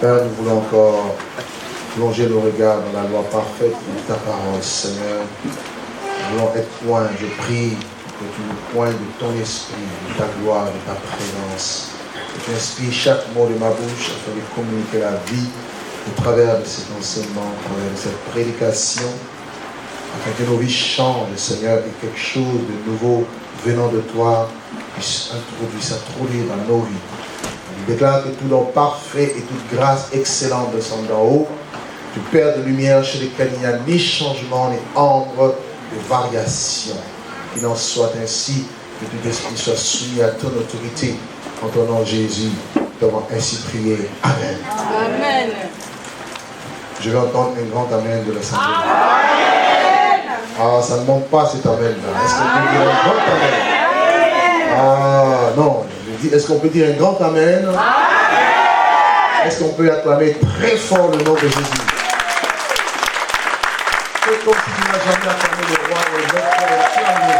Père, nous voulons encore plonger nos regards dans la loi parfaite de ta parole, Seigneur. Nous voulons être loin, je prie que tu nous pointes de ton esprit, de ta gloire, de ta présence. Que tu inspires chaque mot de ma bouche afin de communiquer la vie au travers de cet enseignement, au travers de cette prédication, afin que nos vies changent, Seigneur, et quelque chose de nouveau venant de toi puisse s'introduire dans nos vies. Je déclare que tout don parfait et toute grâce excellente descend d'en haut, du Père de lumière chez lequel il n'y a ni changement ni ombre de variation. Qu'il en soit ainsi, que tout esprit soit soumis à ton autorité. En ton nom Jésus, nous avons ainsi prié. Amen. Amen. Je vais entendre un grand amen de l'Assemblée. Ah, ça ne monte pas cet amen-là. Est-ce qu'on peut dire un grand amen? Ah, non. Je dis, est-ce qu'on peut dire un grand amen? Est-ce qu'on peut acclamer très fort le nom de Jésus? C'est comme si tu n'as jamais acclamé le roi et le acclamé.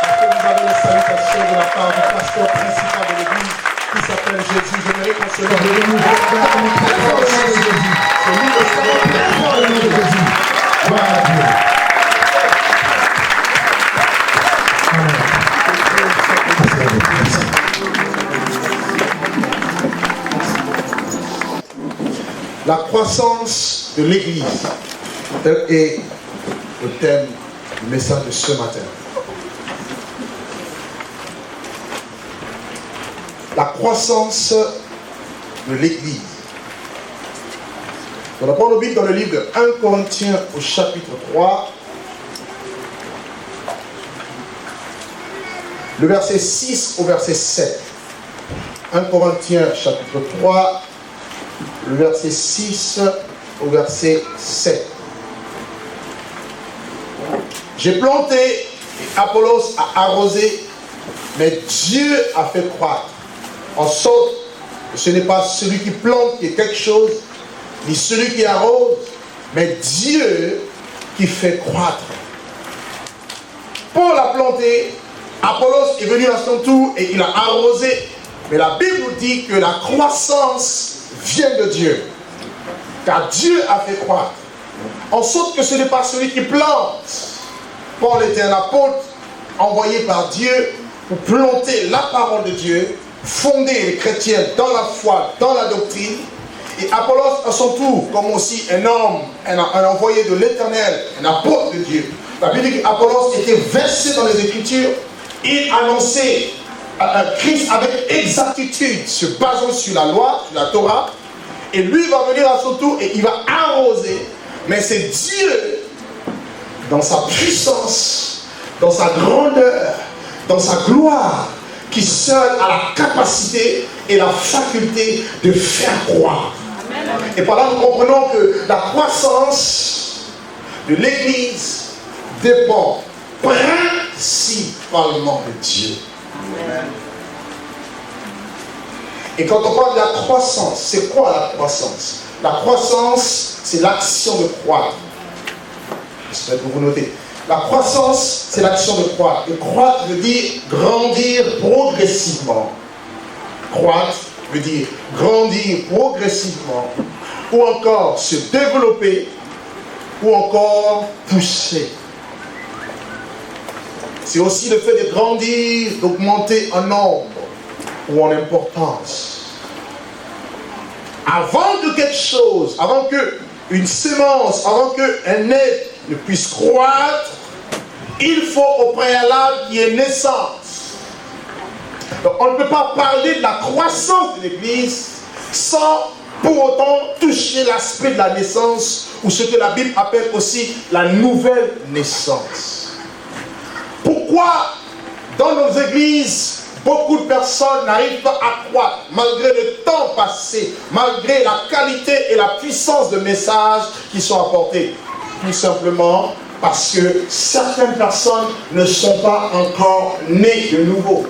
Parce que vous avez les salutations de la part du pasteur principal de l'église qui s'appelle Jésus. J'aimerais qu'on se lève de nous. C'est lui le Seigneur très fort le nom de Jésus. Gloire à Dieu. La croissance de l'Église, tel est le thème du message de ce matin. La croissance de l'Église. On va prendre nos Bibles dans le livre de 1 Corinthiens au chapitre 3, le verset 6 au verset 7. 1 Corinthiens chapitre 3, le verset 6 au verset 7. J'ai planté et Apollos a arrosé, mais Dieu a fait croître. En sorte que ce n'est pas celui qui plante qui est quelque chose, ni celui qui arrose, mais Dieu qui fait croître. Paul a planté, Apollos est venu à son tour et il a arrosé. Mais la Bible nous dit que la croissance vient de Dieu. Car Dieu a fait croître. En sorte que ce n'est pas celui qui plante. Paul était un apôtre envoyé par Dieu pour planter la parole de Dieu, fonder les chrétiens dans la foi, dans la doctrine. Et Apollos, à son tour, comme aussi un homme, un envoyé de l'Éternel, un apôtre de Dieu. La Bible dit qu'Apollos était versé dans les Écritures. Il annonçait Christ avec exactitude, se basant sur la loi, sur la Torah. Et lui va venir à son tour et il va arroser. Mais c'est Dieu, dans sa puissance, dans sa grandeur, dans sa gloire, qui seul a la capacité et la faculté de faire croire. Et par là, nous comprenons que la croissance de l'Église dépend principalement de Dieu. Amen. Et quand on parle de la croissance, c'est quoi la croissance? La croissance, c'est l'action de croître. J'espère que vous notez. La croissance, c'est l'action de croître. Et croître veut dire grandir progressivement. Croître veut dire grandir progressivement. Ou encore se développer. Ou encore pousser. C'est aussi le fait de grandir, d'augmenter en nombre ou en importance. Avant que quelque chose, avant qu'une semence, avant qu'un être ne puisse croître, il faut au préalable qu'il y ait naissance. Donc on ne peut pas parler de la croissance de l'Église sans pour autant toucher l'aspect de la naissance ou ce que la Bible appelle aussi la nouvelle naissance. Pourquoi dans nos églises, beaucoup de personnes n'arrivent pas à croître malgré le temps passé, malgré la qualité et la puissance de messages qui sont apportés? Tout simplement parce que certaines personnes ne sont pas encore nées de nouveau.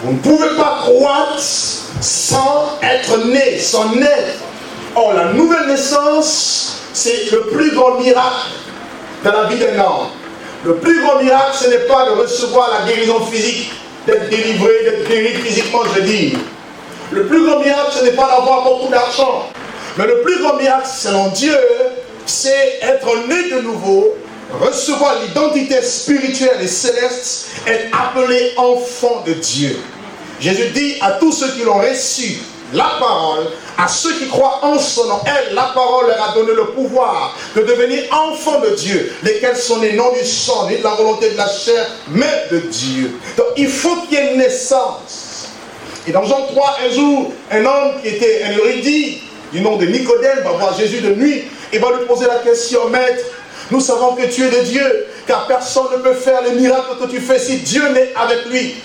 Vous ne pouvez pas croître sans être né, sans naître. Or, la nouvelle naissance, c'est le plus grand miracle dans la vie d'un homme. Le plus grand miracle, ce n'est pas de recevoir la guérison physique, d'être délivré, d'être guéri physiquement, je veux dire. Le plus grand miracle, ce n'est pas d'avoir beaucoup d'argent. Mais le plus grand miracle, selon Dieu, c'est être né de nouveau, recevoir l'identité spirituelle et céleste, être appelé enfant de Dieu. Jésus dit à tous ceux qui l'ont reçu, la parole, à ceux qui croient en son nom, elle, la parole, leur a donné le pouvoir de devenir enfants de Dieu, lesquels sont nés non du sang, ni de la volonté de la chair, mais de Dieu. Donc il faut qu'il y ait une naissance. Et dans Jean 3, un jour, un homme qui était un érudit, du nom de Nicodème, va voir Jésus de nuit et va lui poser la question, maître, nous savons que tu es de Dieu, car personne ne peut faire les miracles que tu fais si Dieu n'est avec lui.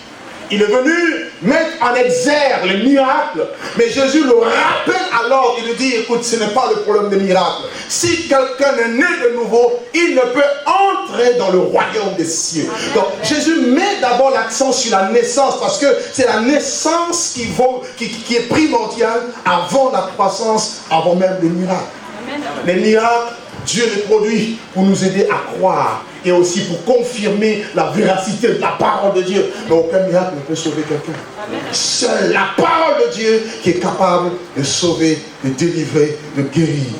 Il est venu mettre en exergue les miracles, mais Jésus le rappelle alors, il lui dit, écoute, ce n'est pas le problème des miracles. Si quelqu'un est né de nouveau, il ne peut entrer dans le royaume des cieux. Donc Jésus met d'abord l'accent sur la naissance, parce que c'est la naissance qui est primordiale avant la croissance, avant même les miracles. Les miracles, Dieu les produit pour nous aider à croire et aussi pour confirmer la véracité de la parole de Dieu. Mais aucun miracle ne peut sauver quelqu'un. Seule la parole de Dieu qui est capable de sauver, de délivrer, de guérir.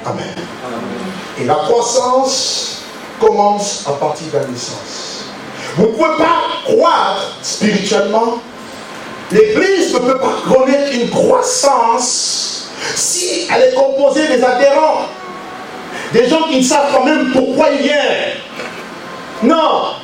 Amen. Et la croissance commence à partir de la naissance. Vous ne pouvez pas croître spirituellement. L'Église ne peut pas connaître une croissance si elle est composée des adhérents. Des gens qui ne savent quand même pourquoi ils viennent. Non.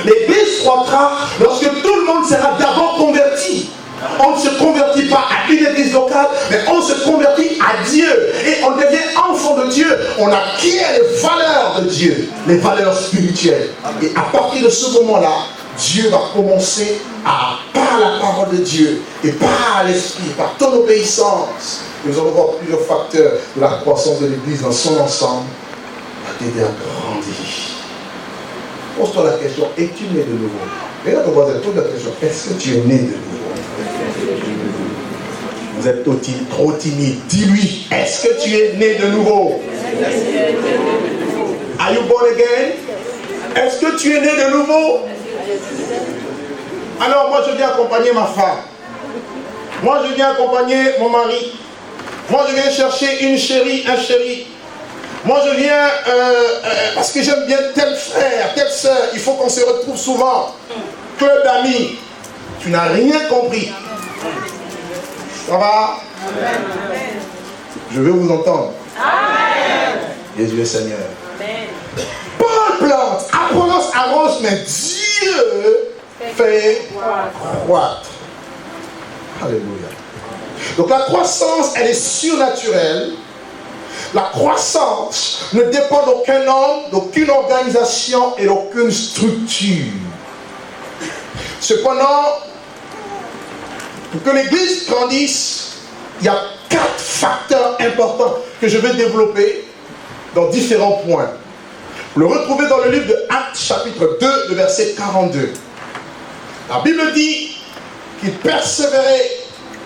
L'Église croîtra lorsque tout le monde sera d'abord converti. On ne se convertit pas à une église locale, mais on se convertit à Dieu. Et on devient enfant de Dieu. On acquiert les valeurs de Dieu, les valeurs spirituelles. Et à partir de ce moment-là, Dieu va commencer à, par la parole de Dieu et par l'Esprit, par ton obéissance, nous allons voir plusieurs facteurs de la croissance de l'Église dans son ensemble, à t'aider à grandir. Pose-toi la question, es-tu né de nouveau? Mais là, ton voisin, pose la question, est-ce que tu es né de nouveau? Vous êtes trop timide. Dis-lui, est-ce que tu es né de nouveau? Are you born again? Est-ce que tu es né de nouveau? Alors, moi, je viens accompagner ma femme. Moi, je viens accompagner mon mari. Moi, je viens chercher une chérie, un chéri. Moi, je viens parce que j'aime bien tel frère, telle soeur. Il faut qu'on se retrouve souvent. Club d'amis. Tu n'as rien compris. Ça va? Amen. Je veux vous entendre. Amen. Jésus est Seigneur. Amen. Paul plante, Apollos arrose, mais Dieu fait croître. Alléluia. Donc la croissance, elle est surnaturelle. La croissance ne dépend d'aucun homme, d'aucune organisation et d'aucune structure. Cependant, pour que l'Église grandisse, il y a 4 facteurs importants que je vais développer dans différents points. Vous le retrouvez dans le livre de Actes, chapitre 2, le verset 42. La Bible dit qu'il persévérait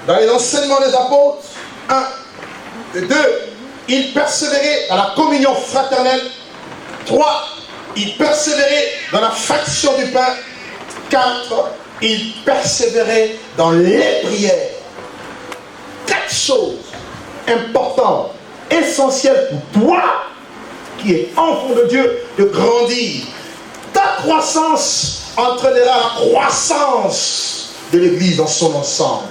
dans les enseignements des apôtres. 1. Et 2. Il persévérait dans la communion fraternelle. 3. Il persévérait dans la fraction du pain. 4. Il persévérait dans les prières. 4 choses importantes, essentielles pour toi, qui est enfant de Dieu, de grandir. Ta croissance entraînera la croissance de l'Église dans son ensemble.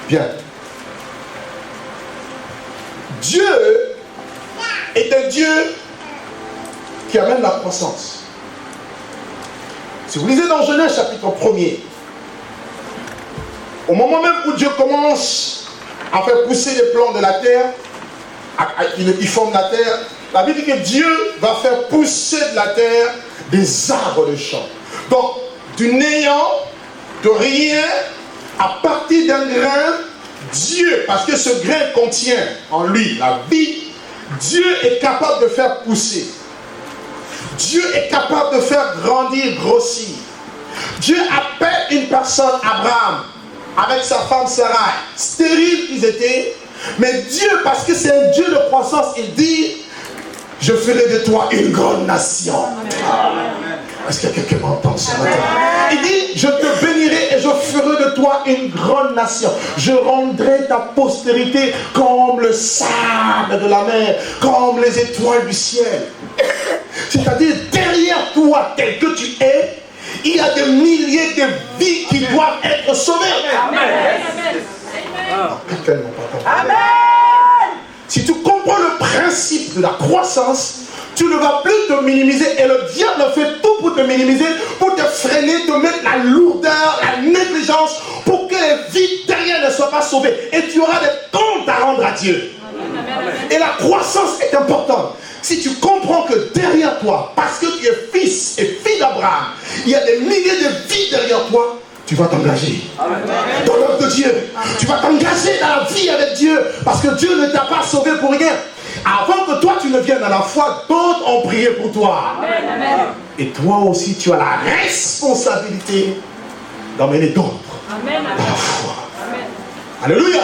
Bien. Dieu est un Dieu qui amène la croissance. Si vous lisez dans Genèse chapitre 1er, au moment même où Dieu commence à faire pousser les plants de la terre, il forme la terre, la Bible dit que Dieu va faire pousser de la terre des arbres de champ. Donc, du néant, de rien, à partir d'un grain, Dieu, parce que ce grain contient en lui la vie, Dieu est capable de faire pousser. Dieu est capable de faire grandir, grossir. Dieu appelle une personne, Abraham, avec sa femme Sarai, stériles qu'ils étaient, mais Dieu, parce que c'est un Dieu de croissance, il dit, je ferai de toi une grande nation. Amen. Est-ce que quelqu'un m'entend ce matin? Il dit, je te bénirai et je ferai de toi une grande nation. Je rendrai ta postérité comme le sable de la mer, comme les étoiles du ciel. C'est-à-dire, derrière toi, tel que tu es, il y a des milliers de vies qui doivent être sauvées. Amen. Quelqu'un ne m'entend pas. Amen. Si tu comprends le principe de la croissance, tu ne vas plus te minimiser. Et le diable fait tout pour te minimiser, pour te freiner, te mettre la lourdeur, la négligence, pour que les vies derrière ne soient pas sauvées. Et tu auras des comptes à rendre à Dieu. Et la croissance est importante. Si tu comprends que derrière toi, parce que tu es fils et fille d'Abraham, il y a des milliers de vies derrière toi, tu vas t'engager dans l'œuvre de Dieu. Tu vas t'engager dans la vie avec Dieu, parce que Dieu ne t'a pas sauvé pour rien. Avant que toi tu ne viennes à la foi, d'autres ont prié pour toi. Et toi aussi tu as la responsabilité d'emmener d'autres dans la foi. Alléluia.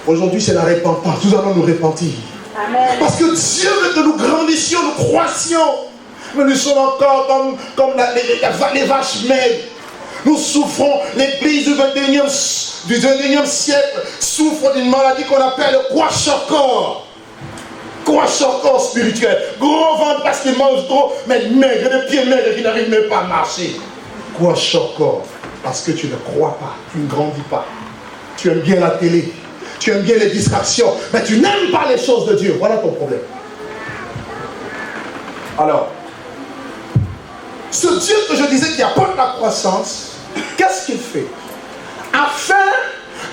Aujourd'hui c'est la repentance. Nous allons nous repentir. Parce que Dieu veut que nous grandissions, nous croissions. Mais nous sommes encore comme les vaches maigres. Nous souffrons, l'église du 21e siècle souffre d'une maladie qu'on appelle le kwashiorkor. Kwashiorkor spirituel. Gros ventre parce qu'il mange trop, mais maigre, des pieds maigres qui n'arrivent même pas à marcher. Kwashiorkor. Parce que tu ne crois pas, tu ne grandis pas. Tu aimes bien la télé, tu aimes bien les distractions, mais tu n'aimes pas les choses de Dieu. Voilà ton problème. Alors, ce Dieu que je disais qui apporte la croissance, qu'est-ce qu'il fait? Afin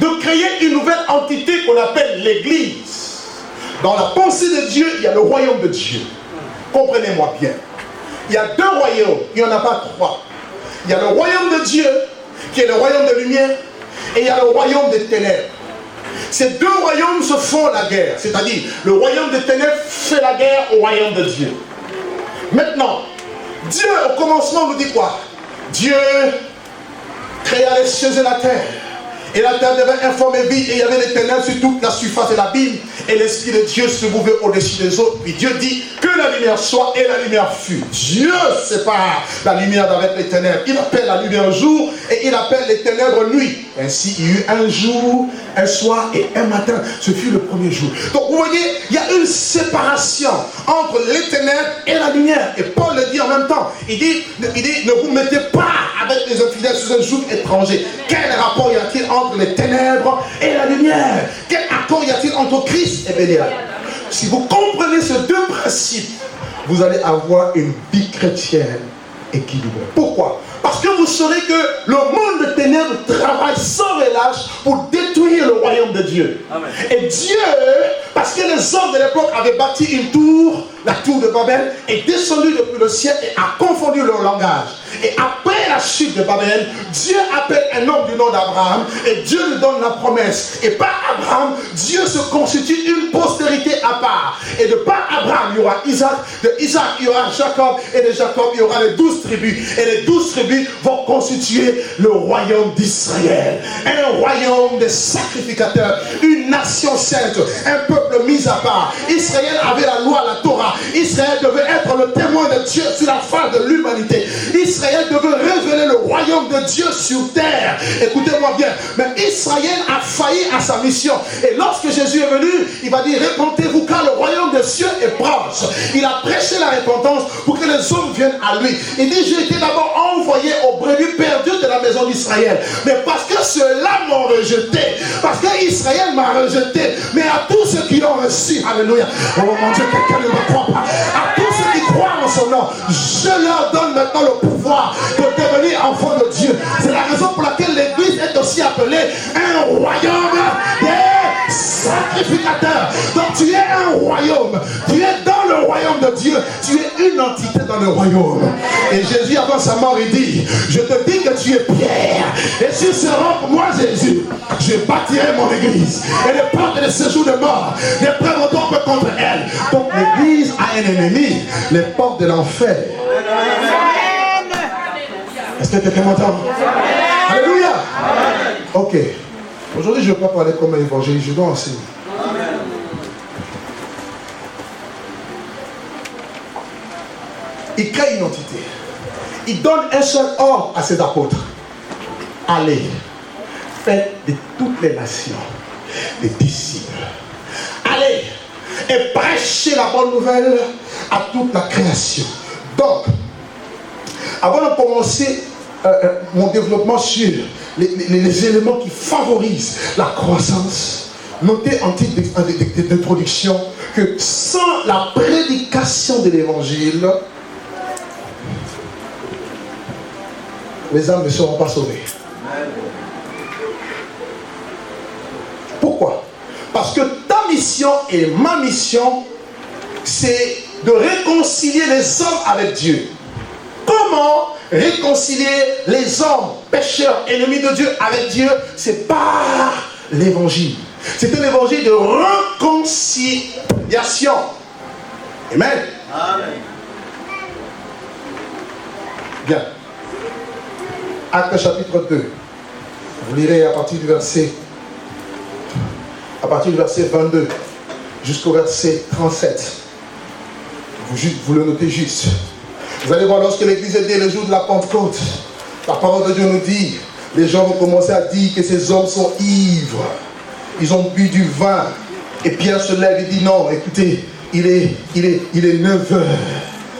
de créer une nouvelle entité qu'on appelle l'Église. Dans la pensée de Dieu, il y a le royaume de Dieu. Comprenez-moi bien. Il y a deux royaumes, il n'y en a pas trois. Il y a le royaume de Dieu, qui est le royaume de lumière, et il y a le royaume des ténèbres. Ces deux royaumes se font la guerre. C'est-à-dire, le royaume des ténèbres fait la guerre au royaume de Dieu. Maintenant, Dieu, au commencement, nous dit quoi? Dieu créa les cieux et la terre. Et la terre devait informe et vide. Et il y avait les ténèbres sur toute la surface de l'abîme. Et l'Esprit de Dieu se mouvait au-dessus des eaux. Puis Dieu dit que la lumière soit, et la lumière fut. Dieu sépare la lumière d'avec les ténèbres. Il appelle la lumière jour et il appelle les ténèbres nuit. Ainsi il y eut un jour, un soir et un matin. Ce fut le premier jour. Donc vous voyez, il y a une séparation entre les ténèbres et la lumière. Et Paul le dit en même temps. Il dit ne vous mettez pas avec les infidèles sous un joug étranger. Quel rapport y a-t-il entre les ténèbres et la lumière? Quel accord y a-t-il entre Christ et Bélial? Si vous comprenez ces deux principes, vous allez avoir une vie chrétienne équilibrée. Pourquoi? Parce que vous saurez que le monde de ténèbres travaille sans relâche pour détruire le royaume de Dieu. Amen. Et Dieu, parce que les hommes de l'époque avaient bâti une tour, la tour de Babel, est descendu depuis le ciel et a confondu leur langage. Et après la chute de Babel, Dieu appelle un homme du nom d'Abraham et Dieu lui donne la promesse. Et par Abraham, Dieu se constitue une postérité à part. Et de par Abraham, il y aura Isaac, de Isaac, il y aura Jacob, et de Jacob, il y aura les 12 tribus. Et les 12 tribus vont constituer le royaume d'Israël. Un royaume de sacrificateurs, une nation sainte, un peuple mis à part. Israël avait la loi, la Torah. Israël devait être le témoin de Dieu sur la face de l'humanité. Israël devait révéler le royaume de Dieu sur terre. Écoutez-moi bien. Mais Israël a failli à sa mission. Et lorsque Jésus est venu, il va dire, répentez-vous car le royaume de Dieu est proche. Il a prêché la repentance pour que les hommes viennent à lui. Il dit, j'ai été d'abord envoyé aux brebis perdues de la maison d'Israël. Mais parce que ceux-là m'ont rejeté. Parce que Israël m'a rejeté. Mais à tous ceux qui l'ont reçu, alléluia. Oh mon Dieu, quelqu'un ne me croit pas. À tous ceux qui croient en son nom, je leur donne maintenant le pouvoir de devenir enfants de Dieu. C'est la raison pour laquelle l'église est aussi appelée un royaume des sacrificateurs. Donc tu es un royaume. Tu es dans le royaume de Dieu. Tu es une entité dans le royaume. Et Jésus avant sa mort il dit, je te dis que tu es Pierre. Et sur ce roc, moi Jésus, je bâtirai mon église. Et les portes de séjour de mort ne prévaudront pas contre elle. Donc l'église a un ennemi, les portes de l'enfer. Est-ce que quelqu'un m'entend? Alléluia. Ok. Aujourd'hui, je ne vais pas parler comme un évangéliste, je dois enseigner. il crée une entité. Il donne un seul ordre à ses apôtres. Allez, faites de toutes les nations des disciples. Allez, et prêchez la bonne nouvelle à toute la création. Donc, avant de commencer mon développement sur les éléments qui favorisent la croissance, notez en titre d'introduction que sans la prédication de l'évangile, les âmes ne seront pas sauvées. Pourquoi? Parce que ta mission et ma mission, c'est de réconcilier les hommes avec Dieu. Comment réconcilier les hommes, pécheurs, ennemis de Dieu avec Dieu? C'est par l'évangile. C'est un évangile de réconciliation. Amen. Amen. Bien. Actes chapitre 2. Vous lirez à partir du verset 22 jusqu'au verset 37. Vous le notez juste. Vous allez voir, lorsque l'église était le jour de la Pentecôte, la parole de Dieu nous dit, les gens vont commencer à dire que ces hommes sont ivres. Ils ont bu du vin. Et Pierre se lève et dit non, écoutez, il est 9 heures.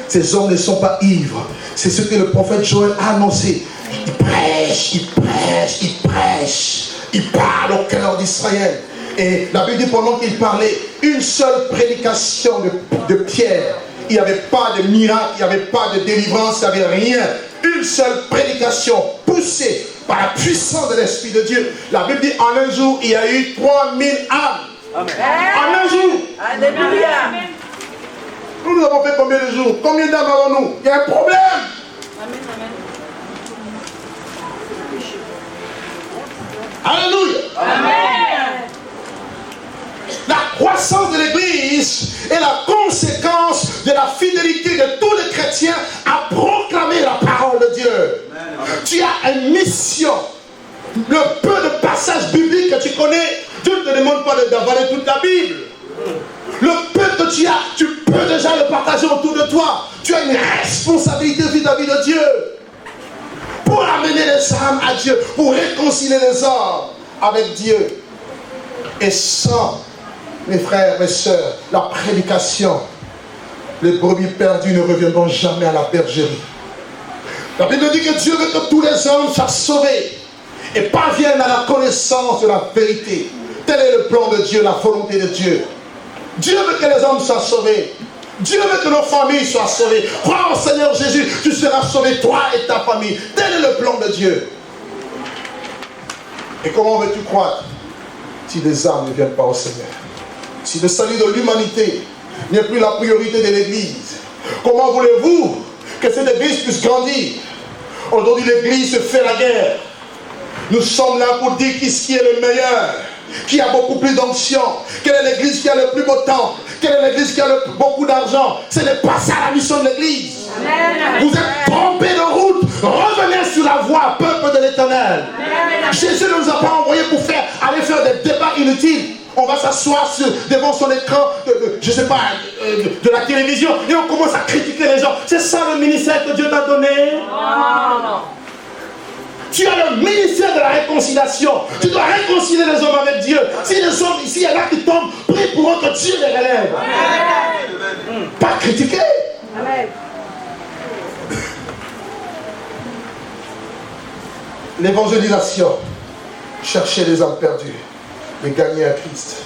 Ces hommes ne sont pas ivres. C'est ce que le prophète Joël a annoncé. Il prêche, il prêche, il prêche. Il parle au cœur d'Israël. Et la Bible dit pendant qu'il parlait, une seule prédication de Pierre. Il n'y avait pas de miracle, il n'y avait pas de délivrance, il n'y avait rien. Une seule prédication poussée par la puissance de l'Esprit de Dieu. La Bible dit en un jour, il y a eu 3000 âmes. Amen. En un jour. Alléluia. Nous avons fait combien de jours? Combien d'âmes avons-nous? Il y a un problème. Amen. Alléluia. Amen. La croissance de l'Église est la conséquence de la fidélité de tous les chrétiens à proclamer la parole de Dieu. Amen. Tu as une mission. Le peu de passages bibliques que tu connais, Dieu ne te demande pas d'avaler toute la Bible. Le peu que tu as, tu peux déjà le partager autour de toi. Tu as une responsabilité vis-à-vis de Dieu. Pour amener les âmes à Dieu, pour réconcilier les hommes avec Dieu. Et sans, mes frères, mes sœurs, la prédication, les brebis perdues ne reviendront jamais à la bergerie. La Bible dit que Dieu veut que tous les hommes soient sauvés et parviennent à la connaissance de la vérité. Tel est le plan de Dieu, la volonté de Dieu. Dieu veut que les hommes soient sauvés. Dieu veut que nos familles soient sauvées. Crois au Seigneur Jésus, tu seras sauvé, toi et ta famille. Tel est le plan de Dieu. Et comment veux-tu croître si les âmes ne viennent pas au Seigneur? Si le salut de l'humanité n'est plus la priorité de l'Église, comment voulez-vous que cette Église puisse grandir? Aujourd'hui, l'Église se fait la guerre. Nous sommes là pour dire qui est le meilleur, qui a beaucoup plus d'onction, quelle est l'Église qui a le plus beau temple, quelle est l'Église qui a beaucoup d'argent. Ce n'est pas ça la mission de l'Église. Vous êtes trompés de route. Revenez sur la voie, peuple de l'Éternel. Jésus ne nous a pas envoyés pour aller faire des débats inutiles. On va s'asseoir devant son écran, de la télévision, et on commence à critiquer les gens. C'est ça le ministère que Dieu t'a donné? Non. Tu as le ministère de la réconciliation. Tu dois réconcilier les hommes avec Dieu. Si les hommes ici, il y en a qui tombent, prie pour eux que Dieu les relève. Amen. Pas critiquer. Amen. L'évangélisation. Chercher les âmes perdues. Les gagner à Christ.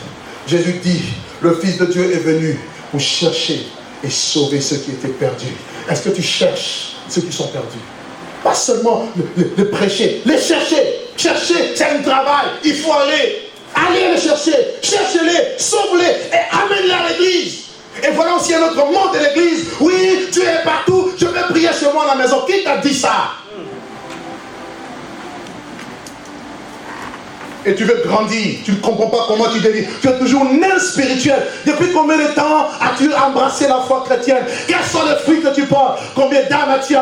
Jésus dit, le Fils de Dieu est venu pour chercher et sauver ceux qui étaient perdus. Est-ce que tu cherches ceux qui sont perdus? Pas seulement les prêcher, les chercher. Chercher, c'est un travail. Il faut aller les chercher. Cherchez-les, sauve-les et amène-les à l'église. Et voilà aussi un autre monde de l'église. Oui, Dieu est partout. Je vais prier chez moi à la maison. Qui t'a dit ça? Et tu veux grandir, tu ne comprends pas comment tu délivres. Tu es toujours nain spirituel. Depuis combien de temps as-tu embrassé la foi chrétienne? Quels sont les fruits que tu portes? Combien d'âmes as-tu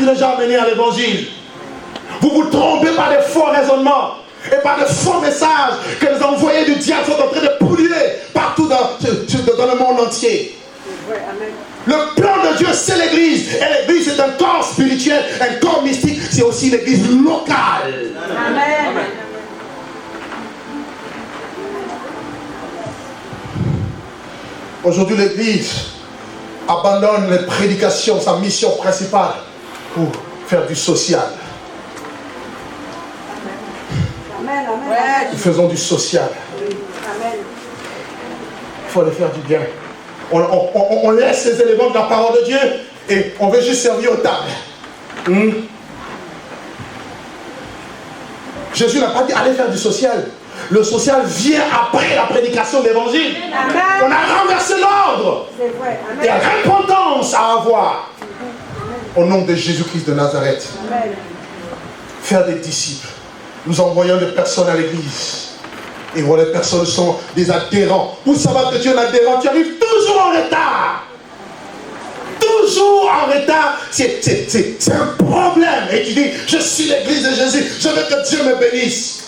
déjà amené à l'évangile? Vous vous trompez par des faux raisonnements et par de faux messages que les envoyés du diable sont en train de polluer partout dans le monde entier. Ouais, amen. Le plan de Dieu, c'est l'église. Et l'église, c'est un corps spirituel, un corps mystique. C'est aussi l'église locale. Amen. Aujourd'hui, l'église abandonne les prédications, sa mission principale, pour faire du social. Amen, amen. Nous faisons du social. Amen. Il faut aller faire du bien. On laisse les éléments de la parole de Dieu et on veut juste servir aux tables. Jésus n'a pas dit allez faire du social. Le social vient après la prédication de l'évangile. On a renversé l'ordre. C'est vrai. Il y a repentance à avoir. Au nom de Jésus-Christ de Nazareth. Amen. Faire des disciples. Nous envoyons des personnes à l'église. Et voilà, les personnes sont des adhérents. Vous savez que tu es un adhérent, tu arrives toujours en retard. Toujours en retard. C'est un problème. Et tu dis, je suis l'église de Jésus, je veux que Dieu me bénisse.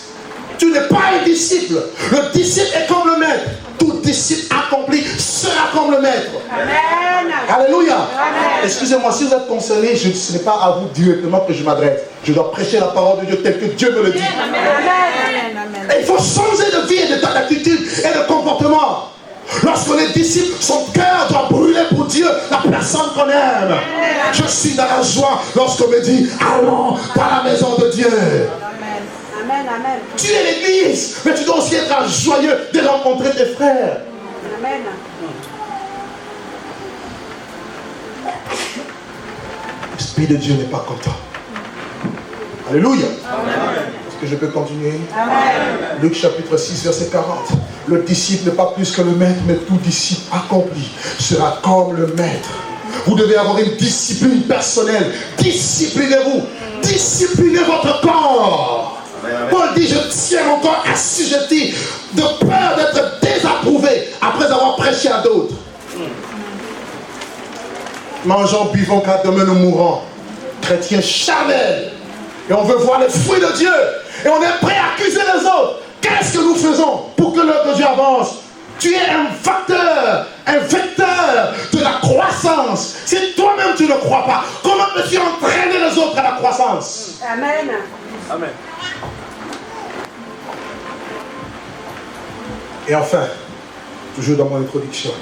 Tu n'es pas un disciple. Le disciple est comme le maître. Tout disciple accompli sera comme le maître. Amen. Alléluia. Amen. Excusez-moi, si vous êtes concerné, ce n'est pas à vous directement que je m'adresse. Je dois prêcher la parole de Dieu telle que Dieu me le dit. Amen. Et il faut changer de vie et d'attitude et de comportement. Lorsqu'on est disciple, son cœur doit brûler pour Dieu, la personne qu'on aime. Je suis dans la joie lorsqu'on me dit, allons dans la maison de Dieu. Amen. Tu es l'église, mais tu dois aussi être joyeux de rencontrer tes frères. Amen. L'Esprit de Dieu n'est pas content. Alléluia. Est-ce que je peux continuer? Amen. Luc chapitre 6, verset 40. Le disciple n'est pas plus que le maître, mais tout disciple accompli sera comme le maître. Vous devez avoir une discipline personnelle. Disciplinez-vous. Disciplinez votre corps. Paul dit, je tiens mon corps assujetti de peur d'être désapprouvé après avoir prêché à d'autres. Mangeons, buvons, car demain nous mourrons. Chrétiens charnels. Et on veut voir les fruits de Dieu. Et on est prêt à accuser les autres. Qu'est-ce que nous faisons pour que l'œuvre de Dieu avance? Tu es un vecteur de la croissance. Si toi-même tu ne crois pas, comment peux-tu entraîner les autres à la croissance? Amen. Amen. Et enfin, toujours dans mon introduction,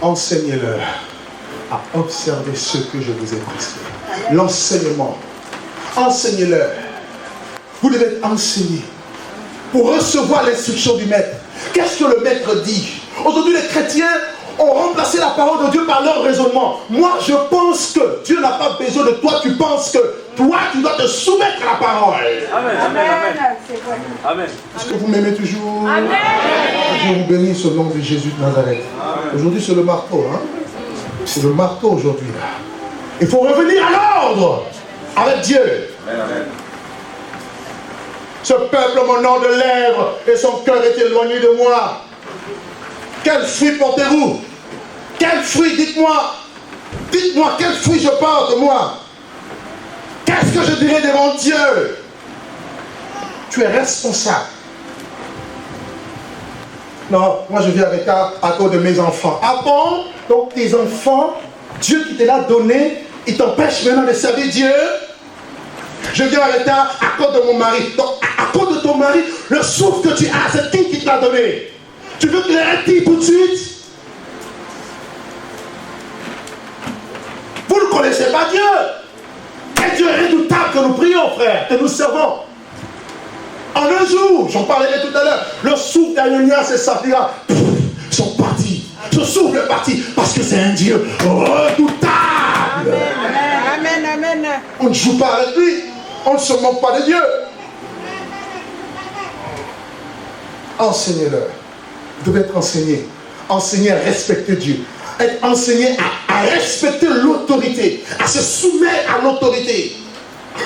enseignez-leur à observer ce que je vous ai prescrit. L'enseignement. Enseignez-leur. Vous devez être enseigné pour recevoir l'instruction du maître. Qu'est-ce que le maître dit? Aujourd'hui, les chrétiens ont remplacé la parole de Dieu par leur raisonnement. Moi, je pense que Dieu n'a pas besoin de toi. Tu penses que toi, tu dois te soumettre à la parole. Amen. Amen. C'est vrai. Amen. Est-ce que vous m'aimez toujours? Amen. Dieu vous bénisse au nom de Jésus de Nazareth. Aujourd'hui, c'est le marteau. C'est le marteau aujourd'hui. Il faut revenir à l'ordre avec Dieu. Amen. Ce peuple, mon nom de lèvres, et son cœur est éloigné de moi. Quel fruit portez-vous? Quel fruit, dites-moi. Dites-moi quel fruit je porte, moi. Qu'est-ce que je dirai devant Dieu? Tu es responsable. Non, moi je viens avec à cause de mes enfants. Ah bon? Donc tes enfants, Dieu qui te l'a donné, il t'empêche maintenant de servir Dieu? Je viens en retard à cause de mon mari. Donc, à cause de ton mari, le souffle que tu as, c'est qui te l'a donné? Tu veux qu'il retire tout de suite? Vous ne connaissez pas Dieu. Quel Dieu est redoutable que nous prions, frère, que nous servons. En un jour, j'en parlerai tout à l'heure, le souffle d'Ananias et Saphira sont partis. Ce souffle est parti parce que c'est un Dieu redoutable. Amen. On ne joue pas avec lui. On ne se moque pas de Dieu. Enseignez-leur. Vous devez être enseigné. Enseigner à respecter Dieu. Être enseigné à respecter l'autorité. À se soumettre à l'autorité.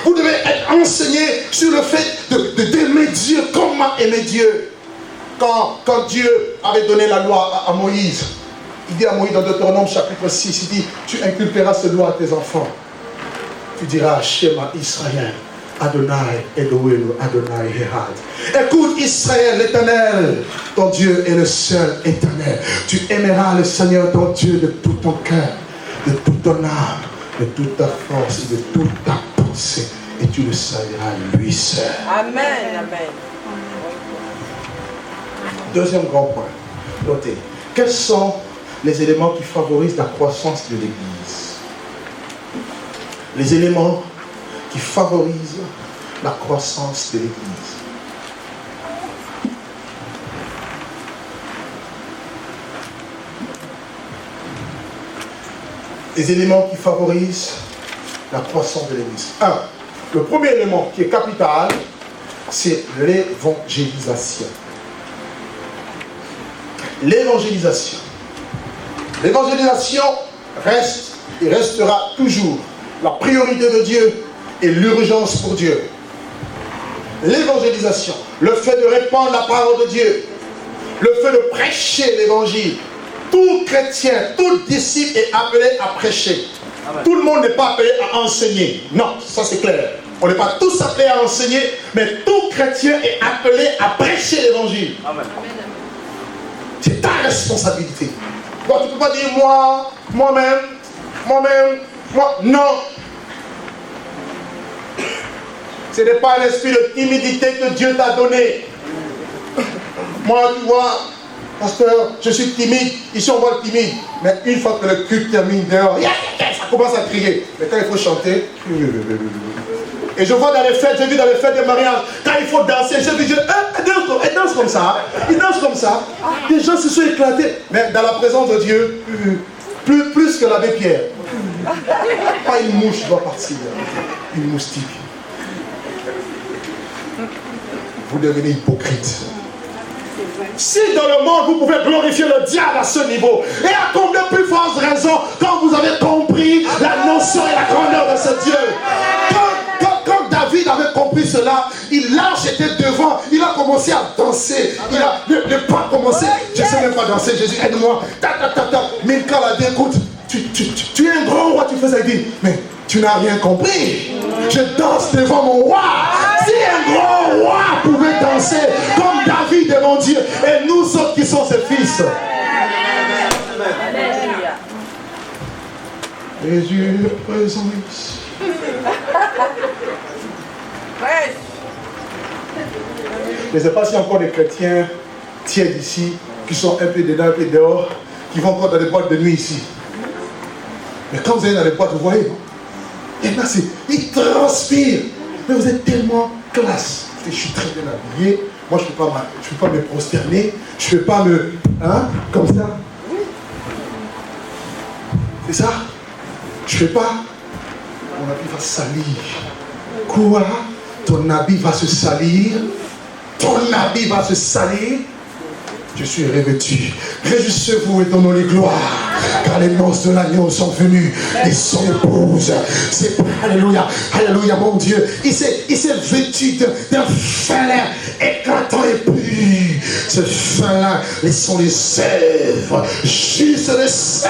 Vous devez être enseigné sur le fait d'aimer Dieu. Comment aimer Dieu? Quand Dieu avait donné la loi à Moïse, il dit à Moïse dans Deutéronome chapitre 6, il dit, tu inculqueras cette loi à tes enfants. Tu diras, Shema Israël, Adonai Elohim, Adonai Ehad. Écoute Israël, l'Éternel, ton Dieu est le seul éternel. Tu aimeras le Seigneur ton Dieu de tout ton cœur, de toute ton âme, de toute ta force et de toute ta pensée. Et tu le serviras lui seul. Amen. Amen. Deuxième grand point. Notez. Quels sont les éléments qui favorisent la croissance de l'Église? Les éléments qui favorisent la croissance de l'Église. Les éléments qui favorisent la croissance de l'Église. Le premier élément qui est capital, c'est l'évangélisation. L'évangélisation. L'évangélisation reste et restera toujours la priorité de Dieu et l'urgence pour Dieu. L'évangélisation, le fait de répandre la parole de Dieu, le fait de prêcher l'évangile. Tout chrétien, tout disciple est appelé à prêcher. Amen. Tout le monde n'est pas appelé à enseigner. Non, ça c'est clair. On n'est pas tous appelés à enseigner, mais tout chrétien est appelé à prêcher l'évangile. C'est ta responsabilité. Bon, tu ne peux pas dire moi-même, non. Ce n'est pas un esprit de timidité que Dieu t'a donné. Moi, tu vois, pasteur, je suis timide. Ici, on voit le timide. Mais une fois que le culte termine dehors, ça commence à crier. Mais quand il faut chanter, et je vois dans les fêtes, j'ai vu dans les fêtes des mariages, quand il faut danser, j'ai vu, elle danse comme ça. Il danse comme ça. Les gens se sont éclatés. Mais dans la présence de Dieu, plus que l'abbé Pierre. Pas une mouche doit partir. Une moustique. Vous devenez hypocrite. Si dans le monde vous pouvez glorifier le diable à ce niveau, et à combien plus forte raison quand vous avez compris la notion et la grandeur de ce Dieu. Quand David avait compris cela, l'ange était devant, il a commencé à danser. Il a le pas commencé. Je ne sais même pas danser, Jésus aide-moi. Mais quand la dit, écoute, tu es un grand roi, tu fais ça, il dit, mais tu n'as rien compris. Je danse devant mon roi. Si un grand roi pouvait danser comme David devant Dieu, et nous autres qui sommes ses fils. Jésus est présent ici. Je ne sais pas s'il y a encore des chrétiens tièdes ici, qui sont un peu dedans, un peu dehors, qui vont encore dans les boîtes de nuit ici. Mais quand vous allez dans les boîtes, vous voyez, et là, ils transpirent. Mais vous êtes tellement classe. Je suis très bien habillé. Moi, je ne peux pas me prosterner. Je ne peux pas me... comme ça. C'est ça? Je ne peux pas. Mon habit va salir. Quoi? Ton habit va se salir? Ton habit va se salir? Je suis revêtu. Réjouissez-vous et donnons les gloires, car les noces de l'agneau sont venues et son épouse. C'est alléluia, alléluia, mon Dieu. Il s'est vêtu d'un fin lin éclatant et pur. Ce fin lin, laissons les œuvres, juste le sang.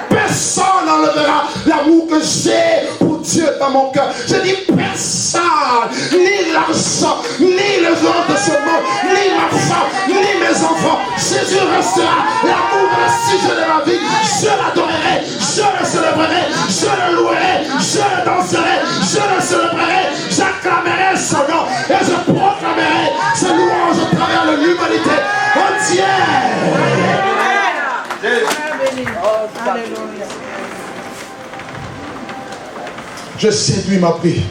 Personne n'enlèvera l'amour que j'ai pour Dieu dans mon cœur. Je dis personne, ni l'argent, ni le vent de ce monde, ni ma femme, ni mes enfants. Jésus restera l'amour de la sujet de ma vie. Je l'adorerai, je le célébrerai, je le louerai, je le danserai, je le célébrerai, j'acclamerai son nom et je proclamerai ses louanges à travers l'humanité entière. Je séduis ma vie.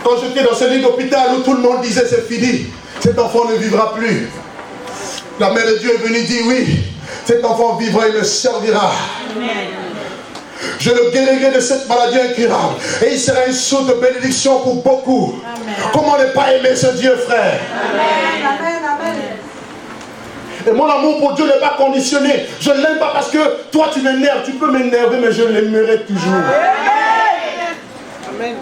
Quand j'étais dans ce lit d'hôpital où tout le monde disait c'est fini, cet enfant ne vivra plus. La mère de Dieu est venue dire oui, cet enfant vivra et me servira. Amen. Je le guérirai de cette maladie incurable et il sera une source de bénédiction pour beaucoup. Amen. Comment ne pas aimer ce Dieu, frère? Amen. Amen. Amen. Et mon amour pour Dieu n'est pas conditionné. Je ne l'aime pas parce que toi tu m'énerves. Tu peux m'énerver, mais je l'aimerai toujours. Amen.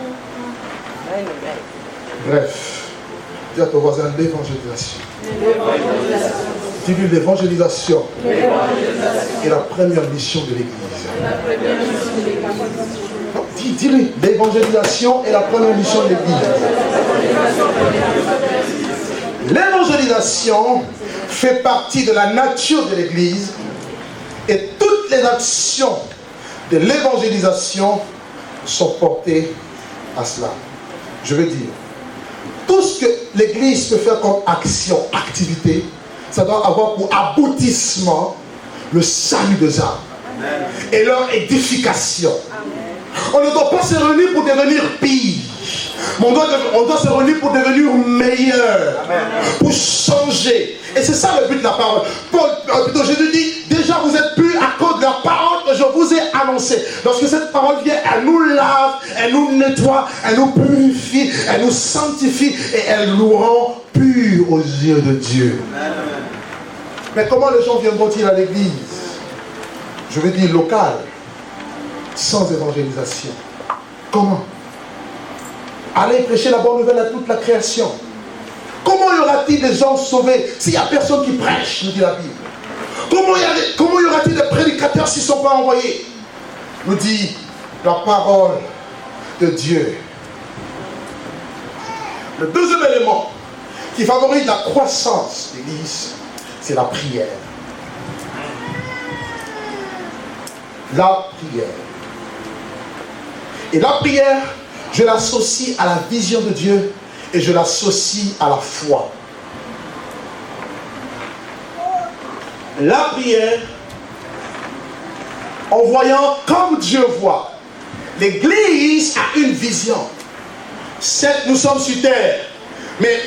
Bref, dis à ton voisin l'évangélisation. Dis-lui l'évangélisation est la première mission de l'Église. Dis-lui, l'évangélisation est la première mission de l'Église. L'évangélisation fait partie de la nature de l'Église toutes les actions de l'évangélisation sont portées à cela. Je veux dire, tout ce que l'Église peut faire comme action, activité, ça doit avoir pour aboutissement le salut des âmes et leur édification. On ne doit pas se réunir pour devenir pire. Mais on doit se réunir pour devenir meilleur, pour changer. Et c'est ça le but de la parole. Jésus dit, déjà vous êtes purs à cause de la parole que je vous ai annoncée. Lorsque cette parole vient, elle nous lave, elle nous nettoie, elle nous purifie, elle nous sanctifie et elle nous rend purs aux yeux de Dieu. Mais comment les gens viendront-ils à l'église? Je veux dire local, sans évangélisation. Comment? Allez prêcher la bonne nouvelle à toute la création. Comment y aura-t-il des gens sauvés s'il n'y a personne qui prêche, nous dit la Bible? Comment y aura-t-il des prédicateurs s'ils ne sont pas envoyés? Nous dit la parole de Dieu. Le deuxième élément qui favorise la croissance de l'Église, c'est la prière. La prière. Et la prière, je l'associe à la vision de Dieu et je l'associe à la foi. La prière, en voyant comme Dieu voit, l'Église a une vision. Certes, nous sommes sur terre, mais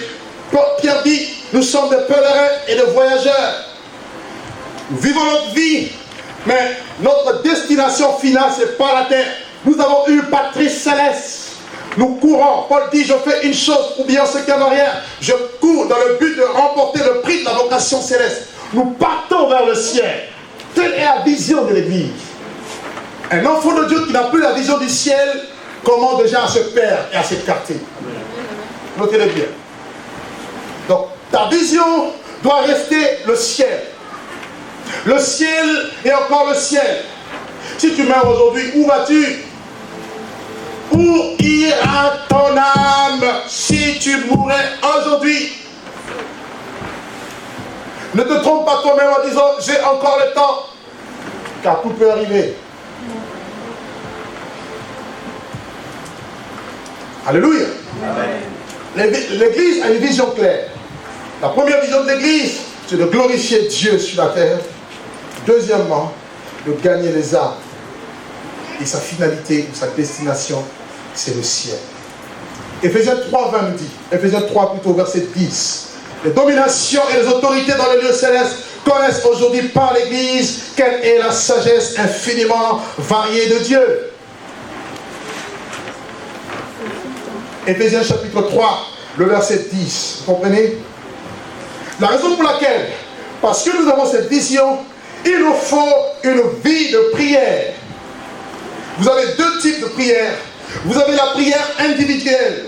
Pierre dit, nous sommes des pèlerins et des voyageurs. Nous vivons notre vie, mais notre destination finale, ce n'est pas la terre. Nous avons une patrie céleste. Nous courons. Paul dit, je fais une chose, ou bien ce qu'il y a en arrière. Je cours dans le but de remporter le prix de la vocation céleste. Nous partons vers le ciel. Telle est la vision de l'Église. Un enfant de Dieu qui n'a plus la vision du ciel commence déjà à se perdre et à s'écarter. Notez-le bien. Donc, ta vision doit rester le ciel. Le ciel et encore le ciel. Si tu meurs aujourd'hui, où vas-tu? Où ira ton âme si tu mourais aujourd'hui? Ne te trompe pas toi-même en disant j'ai encore le temps, car tout peut arriver. Alléluia. L'Église a une vision claire. La première vision de l'Église, c'est de glorifier Dieu sur la terre. Deuxièmement, de gagner les âmes. Et sa finalité, sa destination, c'est le ciel. Éphésiens 3, 20 dit, Éphésiens 3 plutôt verset 10. Les dominations et les autorités dans les lieux célestes connaissent aujourd'hui par l'Église quelle est la sagesse infiniment variée de Dieu. Éphésiens chapitre 3, le verset 10. Vous comprenez? La raison pour laquelle, parce que nous avons cette vision, il nous faut une vie de prière. Vous avez deux types de prières. Vous avez la prière individuelle,